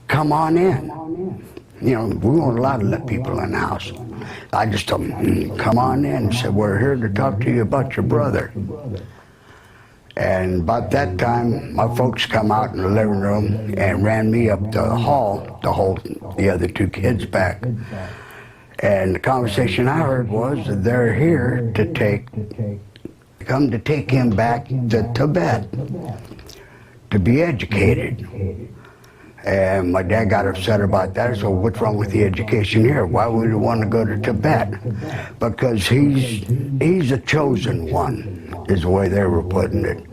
Come on in." You know, we weren't allowed to let people in the house. I just told them, "Come on in." He said, "We're here to talk to you about your brother." And about that time, my folks come out in the living room and ran me up the hall to hold the other two kids back. And the conversation I heard was that they're here to come to take him back to Tibet to be educated. And my dad got upset about that. So what's wrong with the education here? Why would he want to go to Tibet? Because he's a chosen one, is the way they were putting it.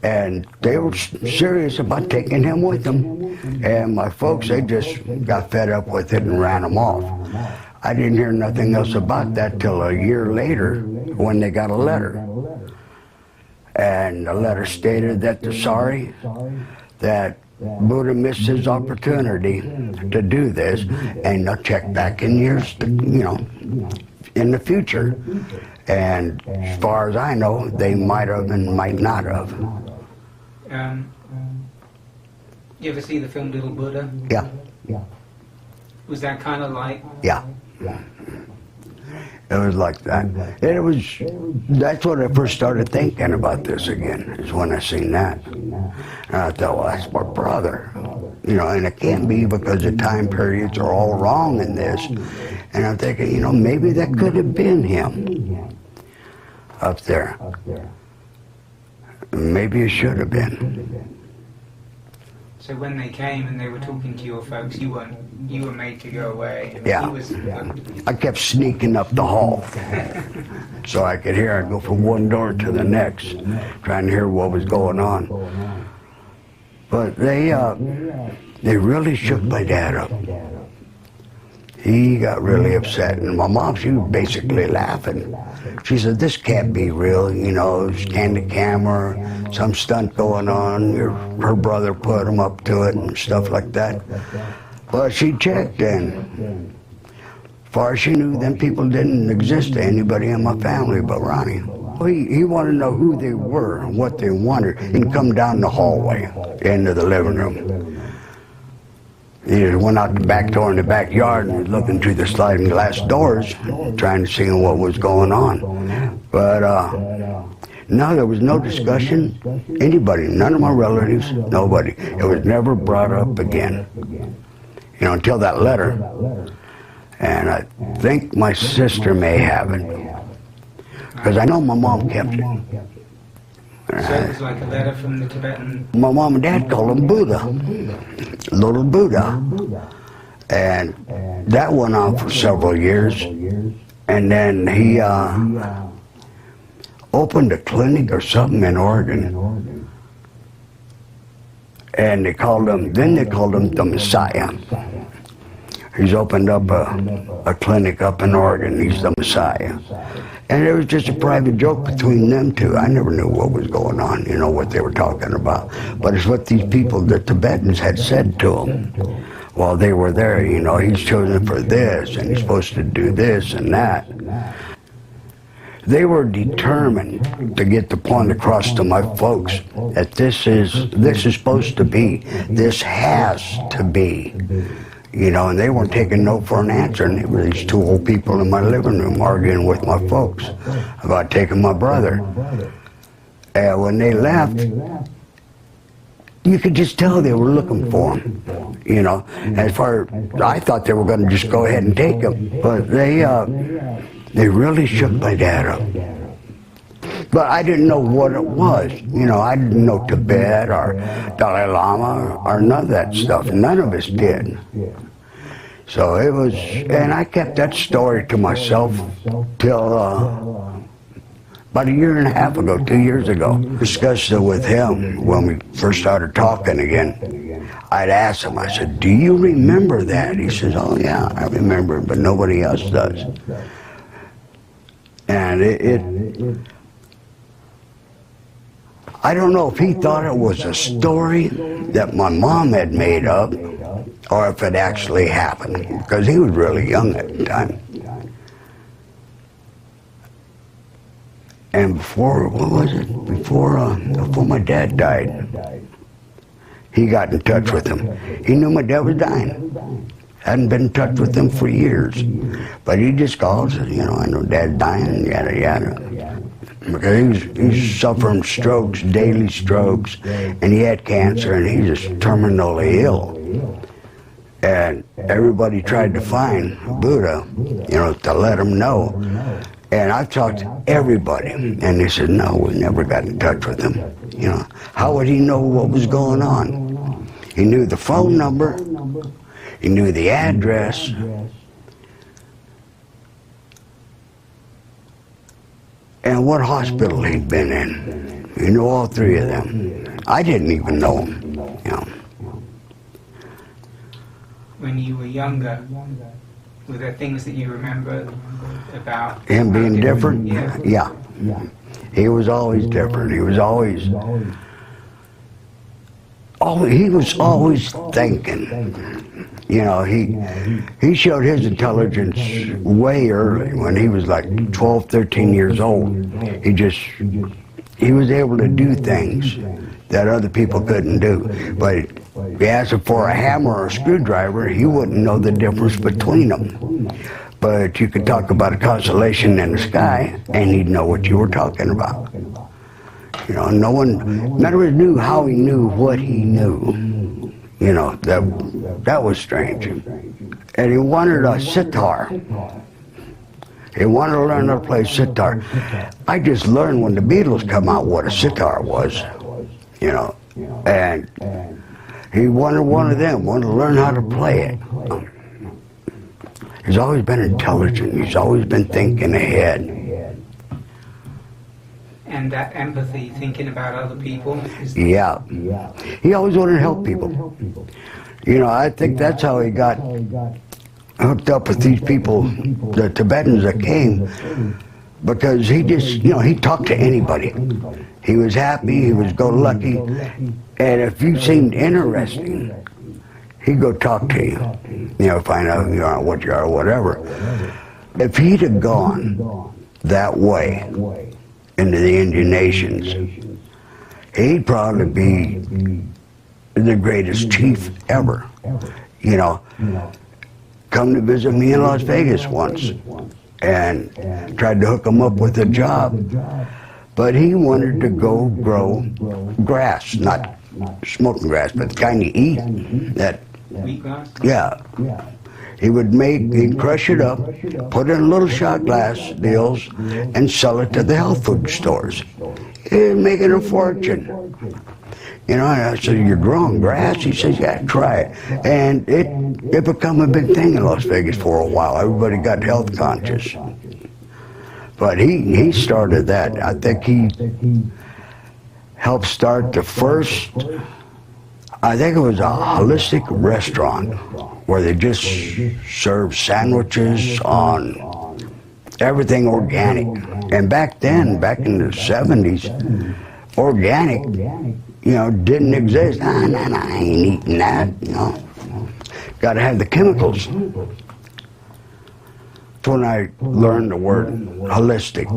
And they were serious about taking him with them. And my folks, they just got fed up with it and ran him off. I didn't hear nothing else about that till a year later when they got a letter. And the letter stated that they're sorry that Buddha missed his opportunity to do this, and they'll check back in years, in the future. And as far as I know, they might have and might not have. You ever see the film Little Buddha? Yeah. Was that kind of like... Yeah. It was like that. That's when I first started thinking about this again, is when I seen that. And I thought, well, that's my brother. And it can't be because the time periods are all wrong in this. And I'm thinking, maybe that could have been him up there. Maybe it should have been. So when they came and they were talking to your folks, you were made to go away. Yeah. I kept sneaking up the hall so I could hear. I'd go from one door to the next, trying to hear what was going on. But they really shook my dad up. He got really upset, and my mom, she was basically laughing. She said, "This can't be real, it's candid camera, some stunt going on. Her brother put him up to it and stuff like that." But she checked, and as far as she knew, them people didn't exist to anybody in my family but Ronnie. He wanted to know who they were and what they wanted, and come down the hallway into the living room. He just went out the back door in the backyard and was looking through the sliding glass doors, trying to see what was going on. But no, there was no discussion. Anybody, none of my relatives, nobody. It was never brought up again, until that letter. And I think my sister may have it, because I know my mom kept it. So it was like a letter from the Tibetan. My mom and dad called him Buddha, little Buddha. And that went on for several years. And then he opened a clinic or something in Oregon. And they called him the Messiah. He's opened up a clinic up in Oregon. He's the Messiah. And it was just a private joke between them two. I never knew what was going on, you know, what they were talking about. But it's what these people, the Tibetans, had said to him while they were there. You know, he's chosen for this, and he's supposed to do this and that. They were determined to get the point across to my folks that this is supposed to be, this has to be. You know, and they weren't taking no for an answer, and there were these two old people in my living room arguing with my folks about taking my brother. And when they left, you could just tell they were looking for him, you know. As far as I thought they were going to just go ahead and take him, but they really shook my dad up. But I didn't know what it was. You know, I didn't know Tibet or Dalai Lama or none of that stuff. None of us did. So it was, and I kept that story to myself till about a year and a half ago, 2 years ago. Discussed it with him when we first started talking again. I'd asked him, I said, do you remember that? He says, oh yeah, I remember it, but nobody else does. And I don't know if he thought it was a story that my mom had made up or if it actually happened, because he was really young at the time. And before, what was it? Before my dad died, he got in touch with him. He knew my dad was dying. Hadn't been in touch with him for years. But he just called and said, you know, I know Dad's dying, yada, yada. Because he's suffering strokes, daily strokes, and he had cancer, and he's just terminally ill. And everybody tried to find Buddha, you know, to let him know. And I've talked to everybody, and they said, no, we never got in touch with him. You know, how would he know what was going on? He knew the phone number, he knew the address, and what hospital he'd been in. He knew all three of them. I didn't even know him, you know. When you were younger, were there things that you remember about him being different? Yeah. Yeah. He was always different. He was always thinking. You know, he showed his intelligence way early when he was like 12, 13 years old. He was able to do things that other people couldn't do. But if you asked him for a hammer or a screwdriver, he wouldn't know the difference between them. But you could talk about a constellation in the sky, and he'd know what you were talking about. You know, no one knew how he knew what he knew. You know, that was strange. And he wanted a sitar. He wanted to learn how to play sitar. I just learned when the Beatles come out what a sitar was, you know. And he wanted one of them, wanted to learn how to play it. He's always been intelligent. He's always been thinking ahead. And that empathy, thinking about other people? Yeah. He always wanted to help people. You know, I think that's how he got hooked up with these people, the Tibetans that came, because he just, you know, he talked to anybody. He was happy, he was go-lucky, and if you seemed interesting, he'd go talk to you, you know, find out, you know, what you are, whatever. If he'd have gone that way into the Indian nations, he'd probably be the greatest chief ever, you know. Come to visit me in Las Vegas once and tried to hook him up with a job, but he wanted to go grow grass, not smoking grass, but the kind you eat. That, Wheatgrass? yeah. He'd crush it up, put it in little shot glass deals, and sell it to the health food stores. He's making a fortune. You know, and I said, you're growing grass? He says, yeah, try it. And it become a big thing in Las Vegas for a while. Everybody got health conscious. But he started that. I think he helped start the first, I think it was a holistic restaurant where they just served sandwiches on everything organic. And back then, back in the 70s, organic, you know, didn't exist. Nah, I ain't eating that, you know. Got to have the chemicals. That's when I learned the word holistic.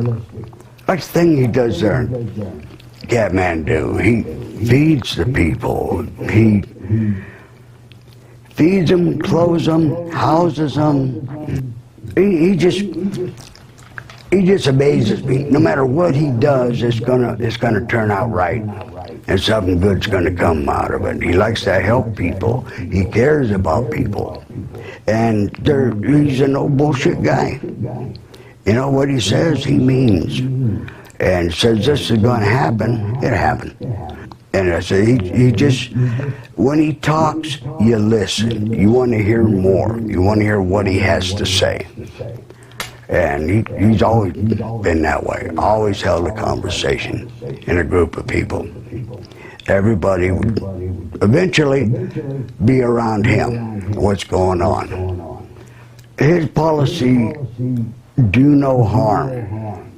That's the thing he does there in Kathmandu. He feeds the people. He feeds them, clothes them, houses them. He just amazes me. No matter what he does, it's gonna turn out right, and something good's gonna come out of it. He likes to help people. He cares about people, and he's a no bullshit guy. You know what he says, he means, and says this is gonna happen. It happened. And I say he just, when he talks, you listen. You want to hear more. You want to hear what he has to say. And he's always been that way. Always held a conversation in a group of people. Everybody would eventually be around him. What's going on? His policy, do no harm.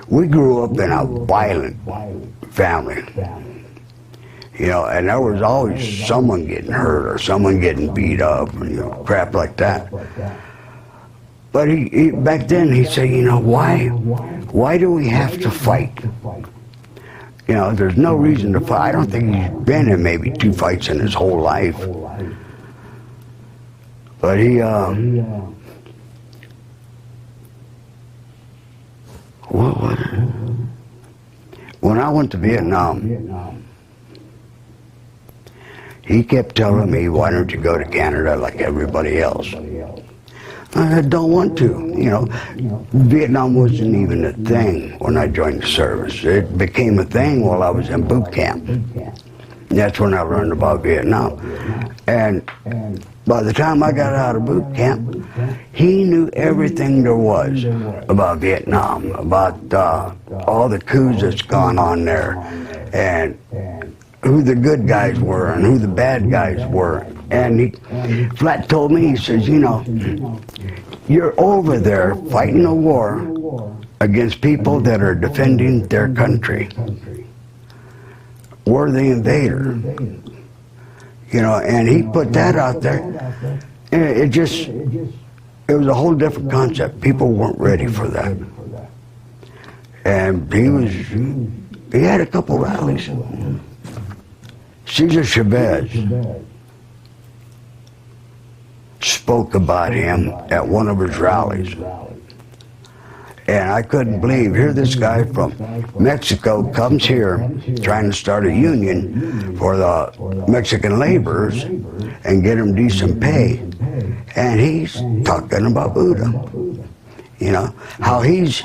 We grew up in a violent family. You know, and there was always someone getting hurt or someone getting beat up, or, you know, crap like that. But he back then he said, you know, why do we have to fight? You know, there's no reason to fight. I don't think he's been in maybe 2 fights in his whole life. But what was it? When I went to Vietnam, he kept telling me, why don't you go to Canada like everybody else? I don't want to. You know, Vietnam wasn't even a thing when I joined the service. It became a thing while I was in boot camp. That's when I learned about Vietnam. And by the time I got out of boot camp, he knew everything there was about Vietnam, about all the coups that's gone on there, and who the good guys were and who the bad guys were. And he flat told me, he says, you know, you're over there fighting a war against people that are defending their country. We're the invader. You know, and he put that out there. And it was a whole different concept. People weren't ready for that. And he had a couple rallies. Cesar Chavez spoke about him at one of his rallies. And I couldn't believe, here this guy from Mexico comes here trying to start a union for the Mexican laborers and get them decent pay. And he's talking about Buddha. You know, how he's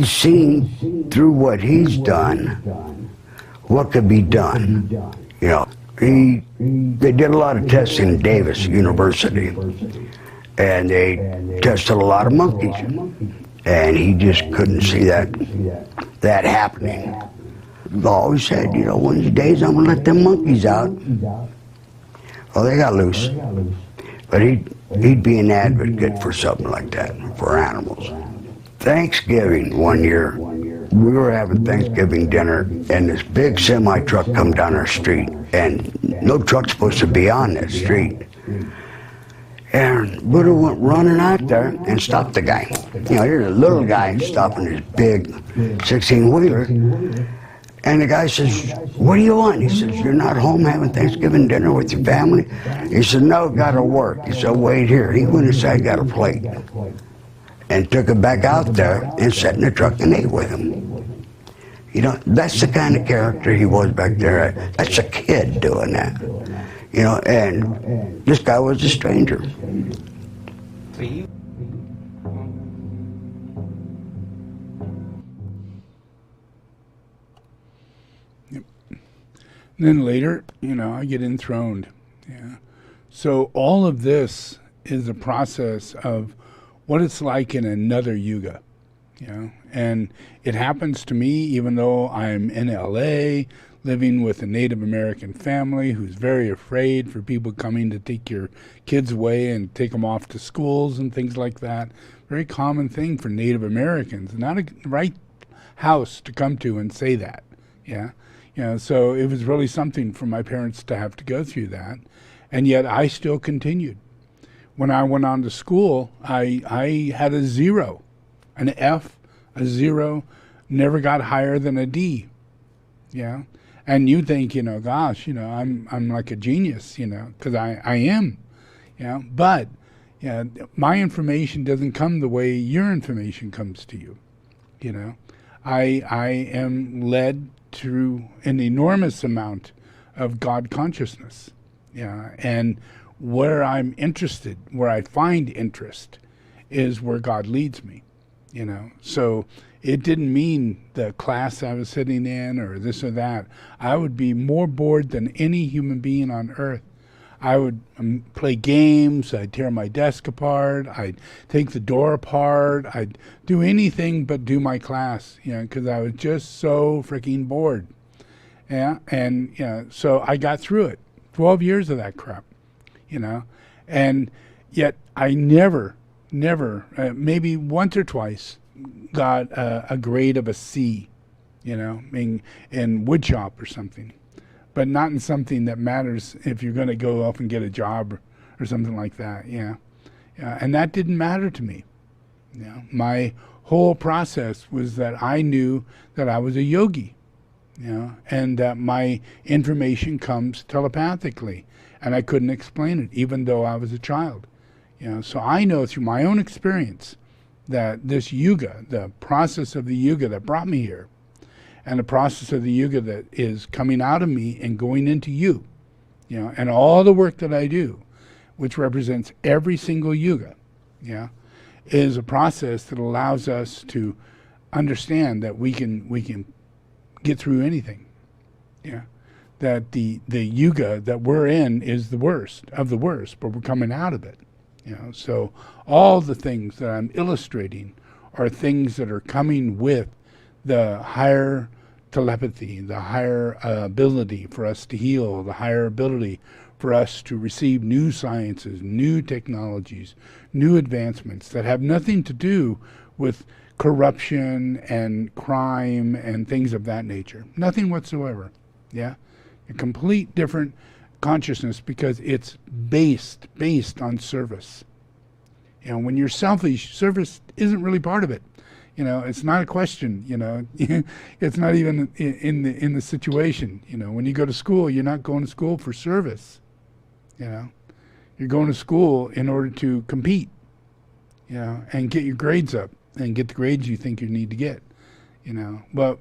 seen through what he's done, what could be done. You know, they did a lot of testing in Davis University, and they tested a lot of monkeys. And he just couldn't see that happening. He always said, you know, one of these days I'm gonna let them monkeys out. Well, they got loose. But he'd be an advocate for something like that, for animals. Thanksgiving one year, we were having Thanksgiving dinner, and this big semi-truck come down our street, and no truck's supposed to be on that street. And Buddha went running out there and stopped the guy. You know, here's a little guy stopping his big 16-wheeler. And the guy says, what do you want? He says, you're not home having Thanksgiving dinner with your family? He said, no, gotta work. He said, wait here. He went inside, got a plate, and took it back out there and sat in the truck and ate with him. You know, that's the kind of character he was back there. That's a kid doing that. You know, and this guy was a stranger. So you And then later, I get enthroned. Yeah. So all of this is a process of what it's like in another yuga. And it happens to me even though I'm in LA, living with a Native American family who's very afraid for people coming to take your kids away and take them off to schools and things like that. Very common thing for Native Americans. Not a right house to come to and say that. Yeah. So it was really something for my parents to have to go through that. And yet I still continued. When I went on to school, I had a 0, an F, a 0, never got higher than a D. Yeah. And you think, gosh, I'm like a genius, because I am. Yeah. But my information doesn't come the way your information comes to you. I am led through an enormous amount of God consciousness. Yeah. And where I'm interested, where I find interest, is where God leads me. So it didn't mean the class I was sitting in or this or that. I would be more bored than any human being on earth. I would play games, I'd tear my desk apart, I'd take the door apart, I'd do anything but do my class, because I was just so freaking bored. Yeah, and so I got through it. 12 years of that crap, and yet I never, maybe once or twice, got a grade of a C, in woodshop or something, but not in something that matters if you're going to go off and get a job or something like that. Yeah, and that didn't matter to me. My whole process was that I knew that I was a yogi, and that my information comes telepathically, and I couldn't explain it, even though I was a child. So I know through my own experience that this yuga, the process of the yuga that brought me here, and the process of the yuga that is coming out of me and going into you, and all the work that I do, which represents every single yuga, is a process that allows us to understand that we can get through anything. That the yuga that we're in is the worst of the worst, but we're coming out of it. So all the things that I'm illustrating are things that are coming with the higher telepathy, the higher ability for us to heal, the higher ability for us to receive new sciences, new technologies, new advancements that have nothing to do with corruption and crime and things of that nature. Nothing whatsoever. Yeah? A complete different consciousness, because it's based on service. When you're selfish, service isn't really part of it. It's not a question. It's not even in the situation. When you go to school, you're not going to school for service. You're going to school in order to compete. And get your grades up and get the grades you think you need to get. But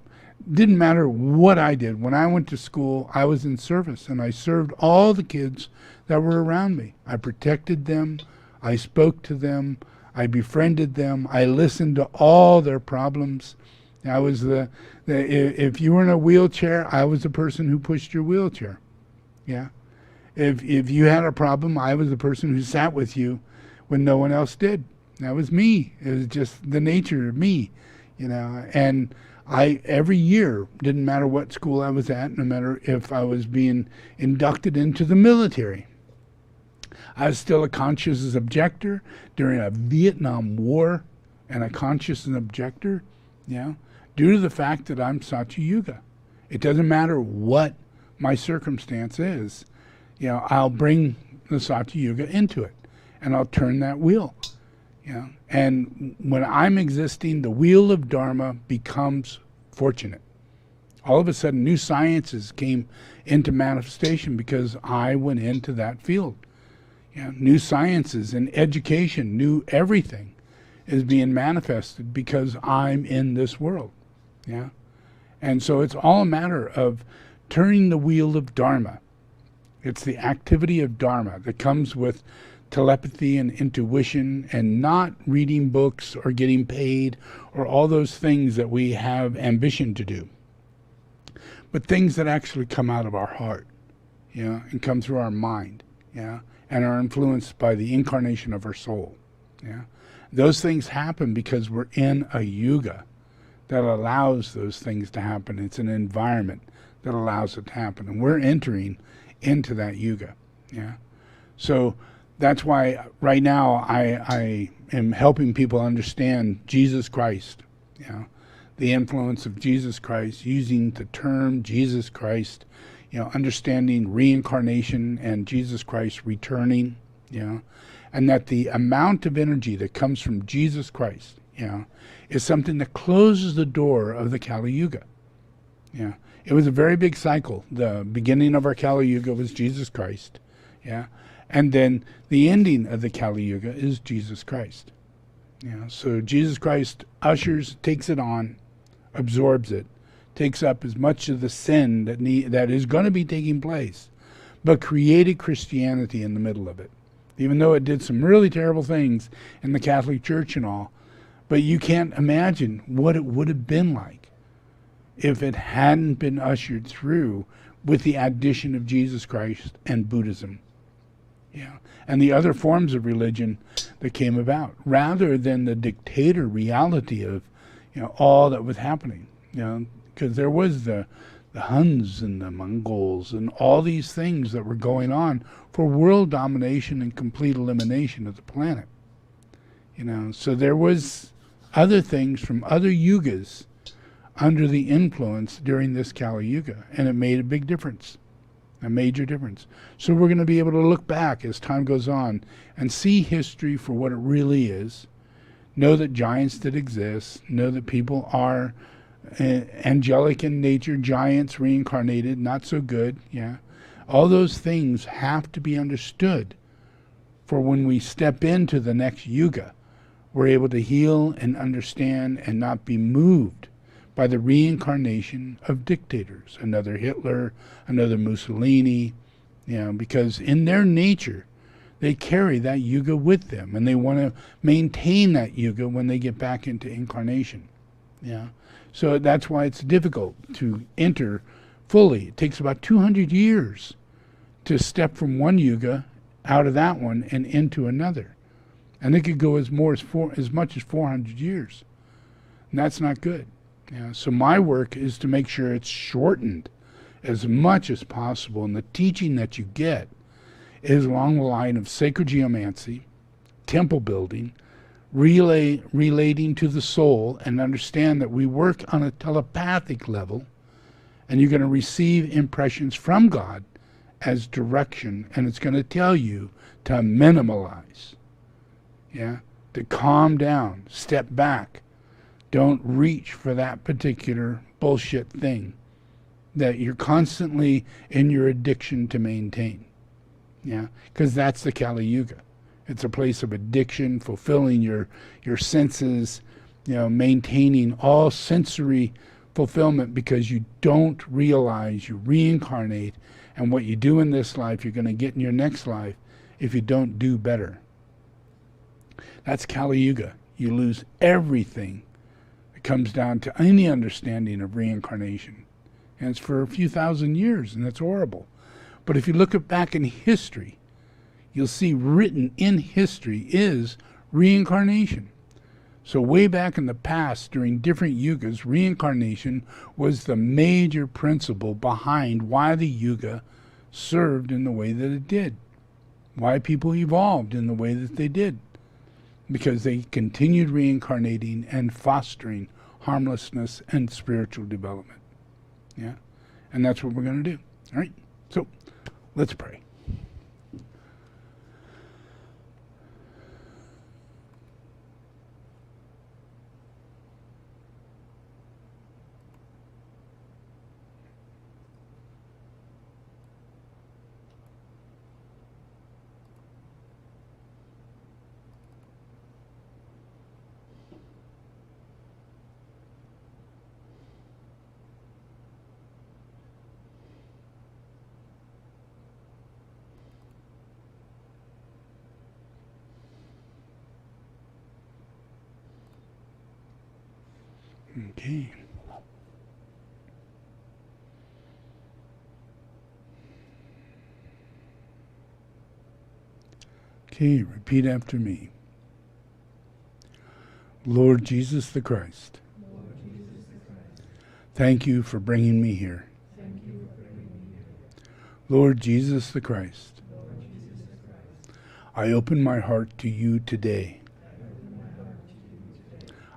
didn't matter what I did. When I went to school, I was in service, and I served all the kids that were around me. I protected them. I spoke to them. I befriended them. I listened to all their problems. I was if you were in a wheelchair, I was the person who pushed your wheelchair. Yeah. If you had a problem, I was the person who sat with you when no one else did. That was me. It was just the nature of me, and I, every year, didn't matter what school I was at, no matter if I was being inducted into the military, I was still a conscious objector during a Vietnam War, and a conscious objector, due to the fact that I'm Satya Yuga. It doesn't matter what my circumstance is, I'll bring the Satya Yuga into it, and I'll turn that wheel. And when I'm existing, the wheel of Dharma becomes fortunate. All of a sudden, new sciences came into manifestation because I went into that field. New sciences and education, new everything is being manifested because I'm in this world. And so it's all a matter of turning the wheel of Dharma. It's the activity of Dharma that comes with telepathy and intuition, and not reading books or getting paid or all those things that we have ambition to do. but things that actually come out of our heart, and come through our mind, and are influenced by the incarnation of our soul. Those things happen because we're in a yuga that allows those things to happen. It's an environment that allows it to happen, and we're entering into that yuga. So that's why right now I am helping people understand Jesus Christ, the influence of Jesus Christ, using the term Jesus Christ, understanding reincarnation and Jesus Christ returning, and that the amount of energy that comes from Jesus Christ, is something that closes the door of the Kali Yuga. It was a very big cycle. The beginning of our Kali Yuga was Jesus Christ, and then the ending of the Kali Yuga is Jesus Christ. So Jesus Christ takes it on, absorbs it, takes up as much of the sin that is going to be taking place, but created Christianity in the middle of it. Even though it did some really terrible things in the Catholic Church and all, but you can't imagine what it would have been like if it hadn't been ushered through with the addition of Jesus Christ and Buddhism, and the other forms of religion that came about, rather than the dictator reality of, all that was happening, because there was the Huns and the Mongols and all these things that were going on for world domination and complete elimination of the planet. So there was other things from other yugas under the influence during this Kali Yuga, and it made a big difference, a major difference. So we're going to be able to look back as time goes on and see history for what it really is, know that giants did exist, know that people are angelic in nature, giants reincarnated, not so good, All those things have to be understood for when we step into the next yuga, we're able to heal and understand and not be moved by the reincarnation of dictators, another Hitler, another Mussolini, because in their nature, they carry that yuga with them, and they want to maintain that yuga when they get back into incarnation. So that's why it's difficult to enter fully. It takes about 200 years to step from one yuga out of that one and into another. And it could go as much as 400 years. And that's not good. So my work is to make sure it's shortened as much as possible. And the teaching that you get is along the line of sacred geomancy, temple building, relating to the soul, and understand that we work on a telepathic level, and you're going to receive impressions from God as direction, and it's going to tell you to minimalize, to calm down, step back, don't reach for that particular bullshit thing that you're constantly in your addiction to maintain, because that's the Kali Yuga. It's a place of addiction, fulfilling your senses, maintaining all sensory fulfillment, because you don't realize you reincarnate, and what you do in this life you're going to get in your next life if you don't do better. That's Kali Yuga. You lose everything. It comes down to any understanding of reincarnation. And it's for a few thousand years, and that's horrible. But if you look back in history, you'll see written in history is reincarnation. So way back in the past, during different yugas, reincarnation was the major principle behind why the yuga served in the way that it did, why people evolved in the way that they did, because they continued reincarnating and fostering harmlessness and spiritual development. And that's what we're going to do. All right? So let's pray. Okay. Okay, repeat after me. Lord Jesus the Christ, thank you for bringing me here. Lord Jesus the Christ, I open my heart to you today.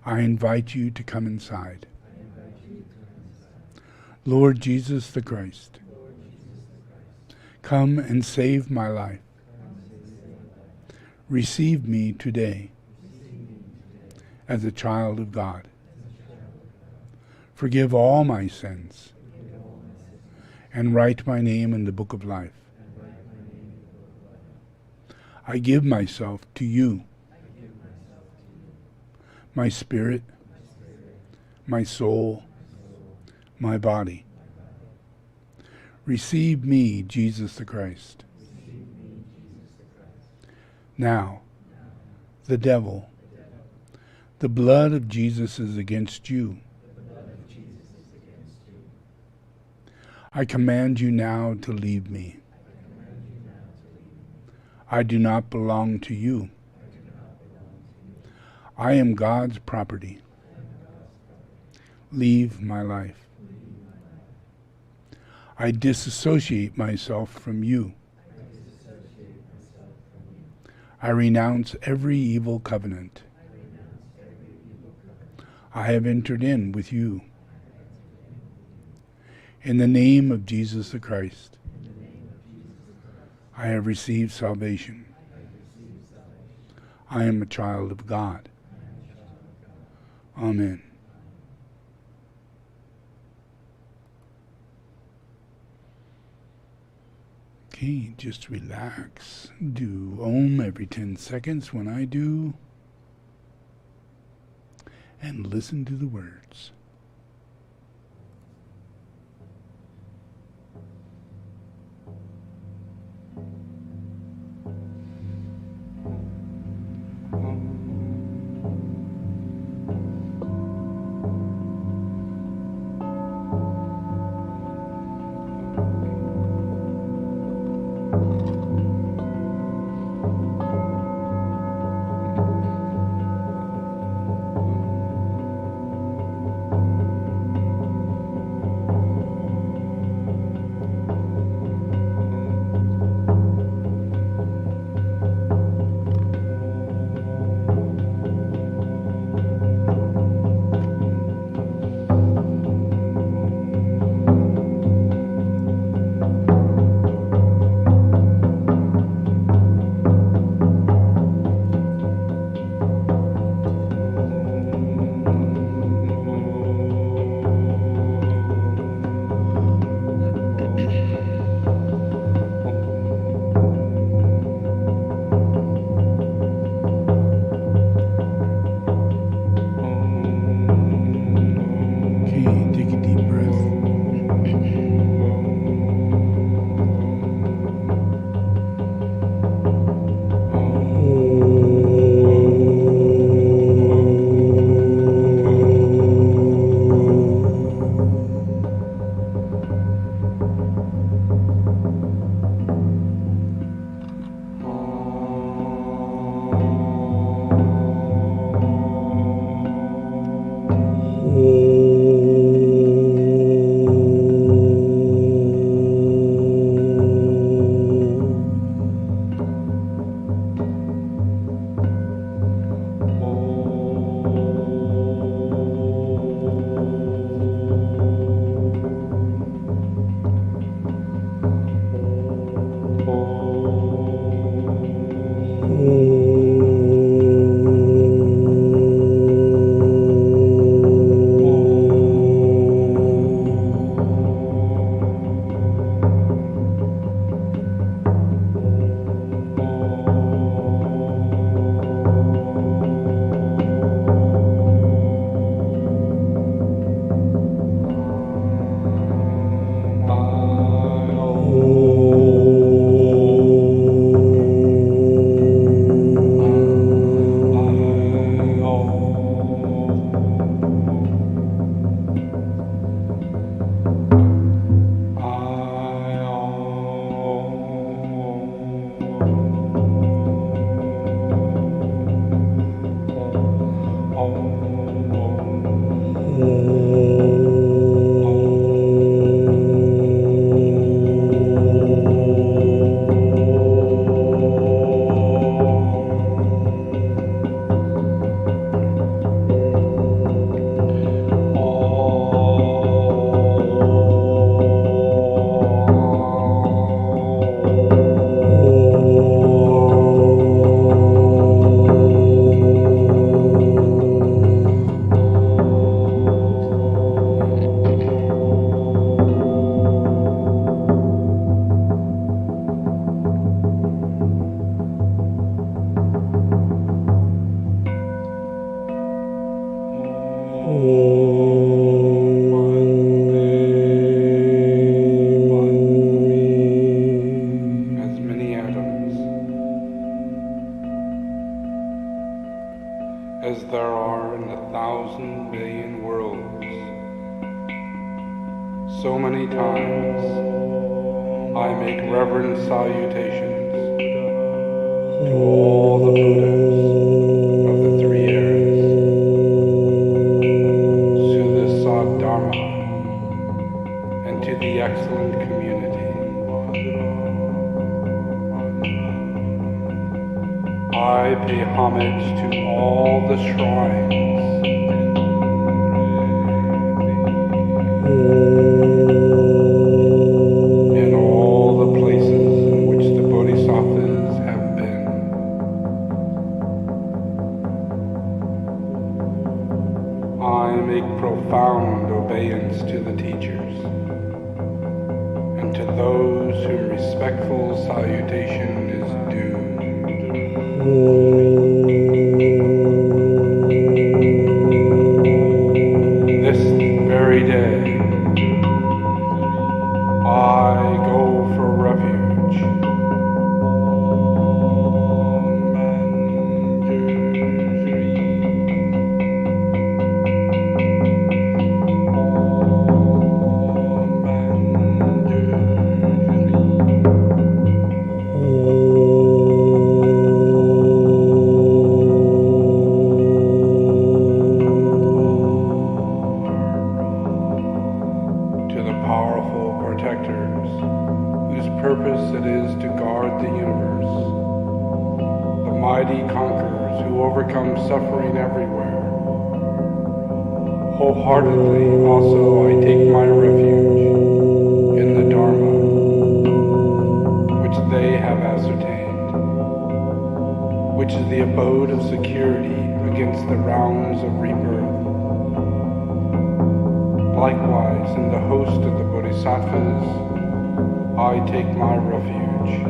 I invite you to come inside. Lord Jesus the Christ, come and save my life. Receive me today as a child of God. Forgive all my sins and write my name in the book of life. I give myself to you, my spirit, my soul, my body. Receive me, Jesus the Christ. Now, the devil, the blood of Jesus is against you. I command you now to leave me. I do not belong to you. I am God's property. Leave my life. I disassociate myself from you. I renounce every evil covenant I have entered in with you. In the name of Jesus the Christ, I have received salvation. I am a child of God. Amen. Okay, just relax. Do Om every 10 seconds when I do. And listen to the words. As many atoms as there are in 1,000 billion worlds, so many times I make reverent salutations to all the Buddhas of the three eras, to the Dharma, and to the excellent community. I pay homage to all the shrines and all the places in which the Bodhisattvas have been. I make profound obeisance to the teachers and to those whom respectful salutation is due. This very day, I go for refuge. To the powerful protectors, whose purpose it is to guard the universe, the mighty conquerors who overcome suffering everywhere. Wholeheartedly also I take my refuge in the Dharma, which they have ascertained, which is the abode of security against the rounds of rebirth. Likewise, in the host of the Bodhisattvas, I take my refuge.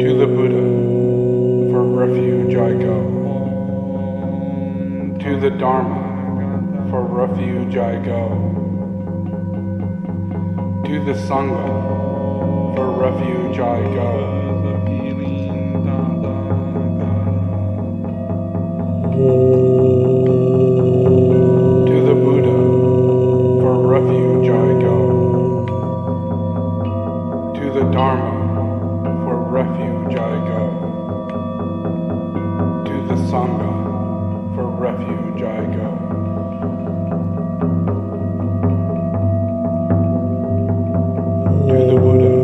To the Buddha, for refuge I go. To the Dharma, for refuge I go. To the Sangha, for refuge I go. To the Buddha, for refuge I go. To the Dharma, for refuge I go. To the Sangha, for refuge I go. To the Buddha,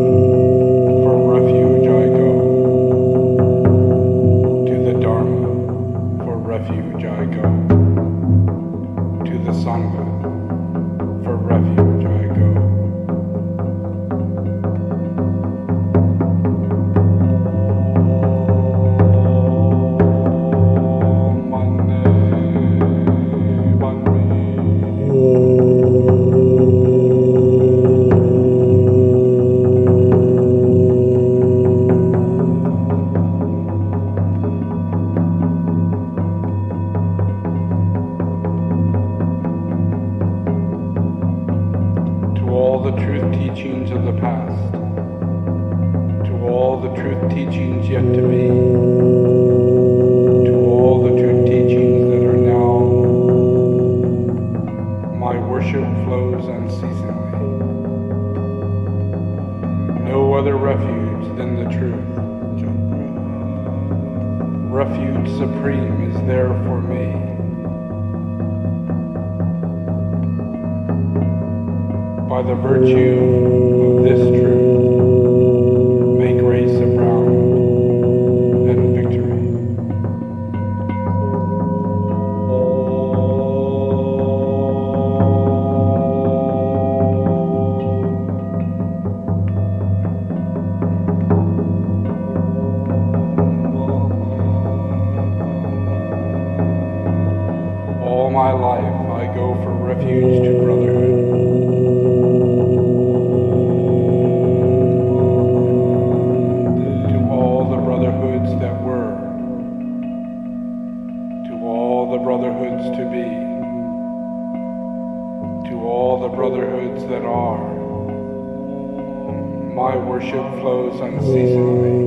for refuge I go. To the Dharma, for refuge I go. To the Sangha, for refuge I go. all the truth teachings of the past, to all the truth teachings yet to be, to all the truth teachings that are now, my worship flows unceasingly. No other refuge than the truth. Refuge supreme is there for me. By the virtue of this truth, may grace abound and victory. All my life I go for refuge to brotherhood. To all the brotherhoods that were. To all the brotherhoods to be. To all the brotherhoods that are. My worship flows unceasingly.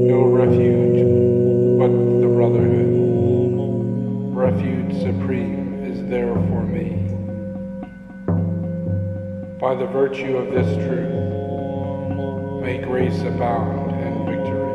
No refuge but the brotherhood. Refuge supreme is there for me. By the virtue of this truth, may grace abound and victory.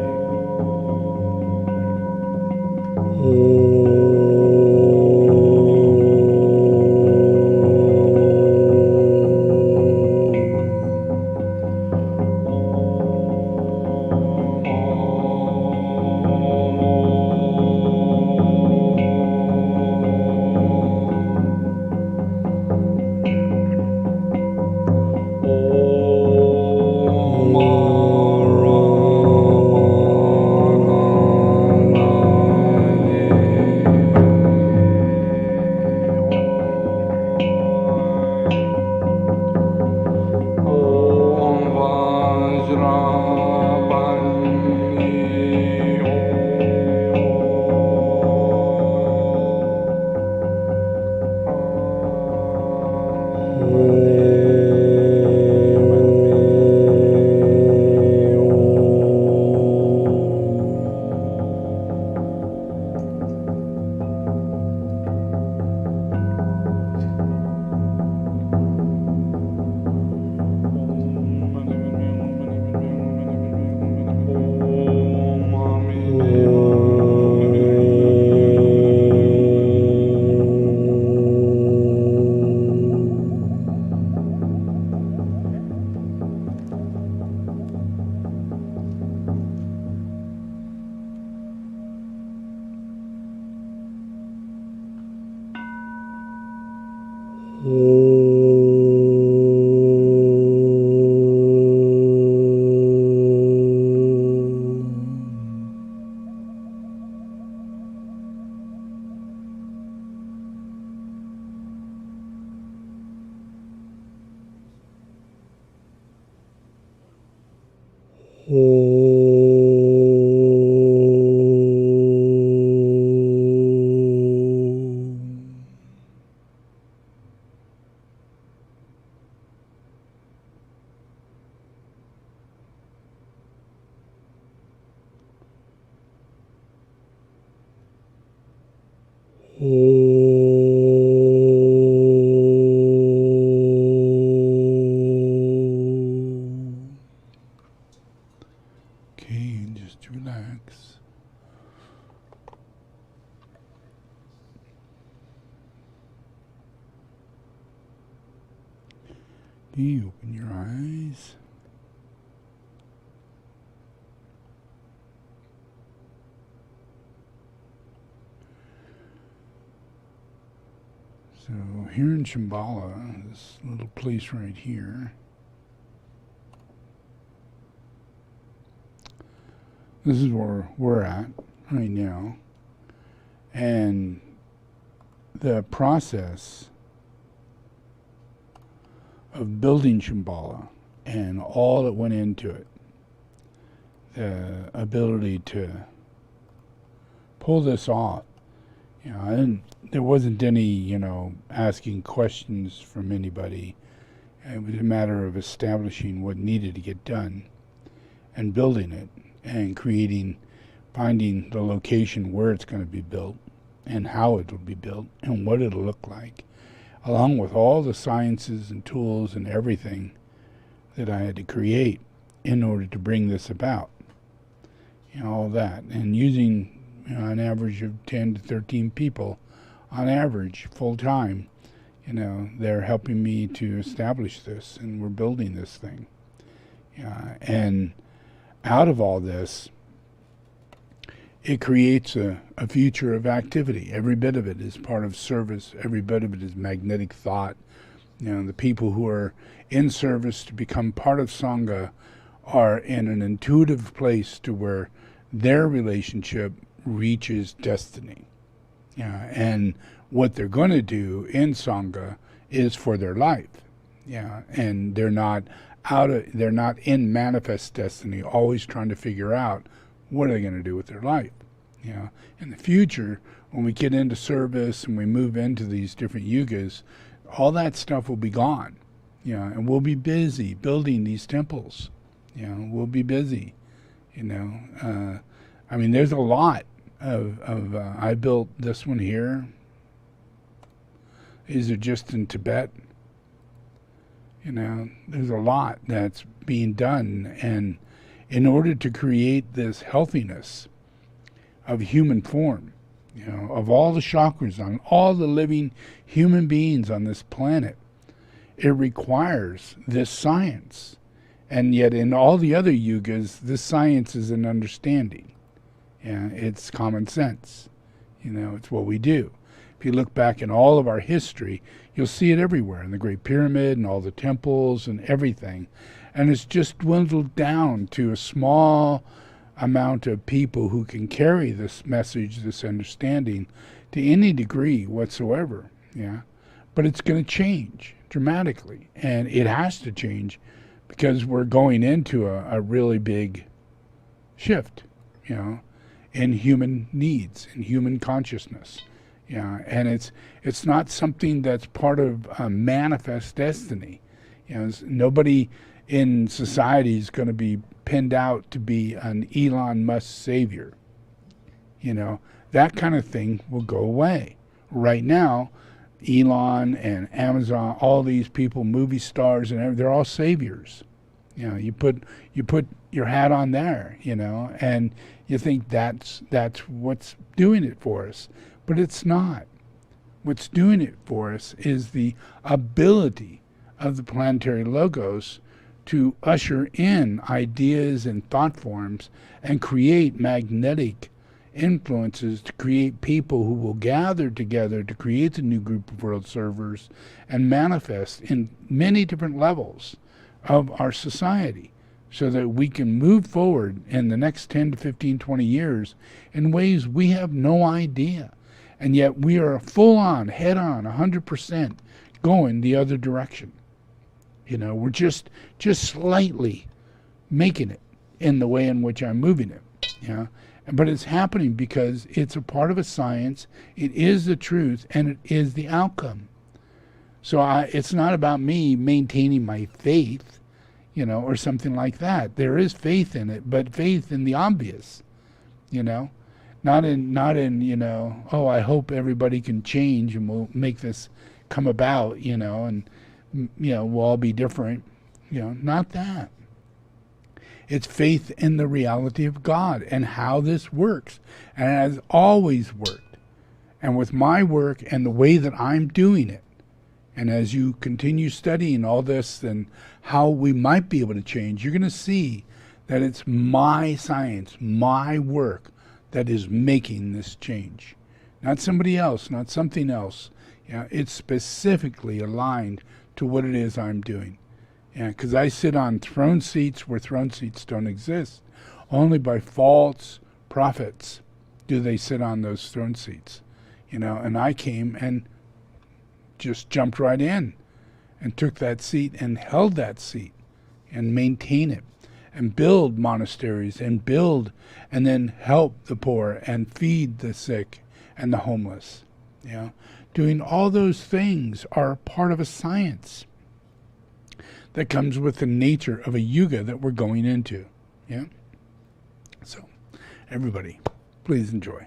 Okay, and just relax. Okay, open your eyes. So here in Shambhala, this little place right here, this is where we're at right now. And the process of building Shambhala and all that went into it, the ability to pull this off, And there wasn't any, asking questions from anybody. It was a matter of establishing what needed to get done and building it and finding the location where it's going to be built and how it will be built and what it'll look like, along with all the sciences and tools and everything that I had to create in order to bring this about. All that. And using an average of 10 to 13 people on average, full time, they're helping me to establish this, and we're building this thing. And out of all this, it creates a future of activity. Every bit of it is part of service. Every bit of it is magnetic thought. The people who are in service to become part of sangha are in an intuitive place to where their relationship reaches destiny. And what they're going to do in sangha is for their life. And they're not in manifest destiny, always trying to figure out what are they going to do with their life. In the future, when we get into service and we move into these different yugas, all that stuff will be gone. And we'll be busy building these temples. We'll be busy. There's a lot of I built this one here. These are just in Tibet. There's a lot that's being done, and in order to create this healthiness of human form, of all the chakras on all the living human beings on this planet, it requires this science. And yet in all the other yugas, this science is an understanding. It's common sense. It's what we do. If you look back in all of our history, you'll see it everywhere, in the Great Pyramid and all the temples and everything. And it's just dwindled down to a small amount of people who can carry this message, this understanding, to any degree whatsoever. But it's going to change dramatically. And it has to change because we're going into a really big shift, in human needs, in human consciousness. And it's not something that's part of a manifest destiny. Nobody in society is going to be pinned out to be an Elon Musk savior. That kind of thing will go away. Right now, Elon and Amazon, all these people, movie stars, and everything, they're all saviors. You put your hat on there, and you think that's what's doing it for us. But it's not. What's doing it for us is the ability of the planetary logos to usher in ideas and thought forms and create magnetic influences, to create people who will gather together to create the new group of world servers and manifest in many different levels of our society, so that we can move forward in the next 10 to 15, 20 years in ways we have no idea. And yet we are full on, head on, 100% going the other direction. We're just slightly making it in the way in which I'm moving it. But it's happening because it's a part of a science, it is the truth, and it is the outcome. So it's not about me maintaining my faith, or something like that. There is faith in it, but faith in the obvious, not in I hope everybody can change and we'll make this come about, and we'll all be different, not that. It's faith in the reality of God and how this works, and it has always worked. And with my work and the way that I'm doing it, and as you continue studying all this and how we might be able to change, you're going to see that it's my science, my work, that is making this change. Not somebody else, not something else. It's specifically aligned to what it is I'm doing. Because I sit on throne seats where throne seats don't exist. Only by false prophets do they sit on those throne seats. And I came and just jumped right in and took that seat and held that seat and maintain it and build monasteries and build and then help the poor and feed the sick and the homeless. You know, doing all those things are part of a science that comes with the nature of a yuga that we're going into. Yeah. So, everybody, please enjoy.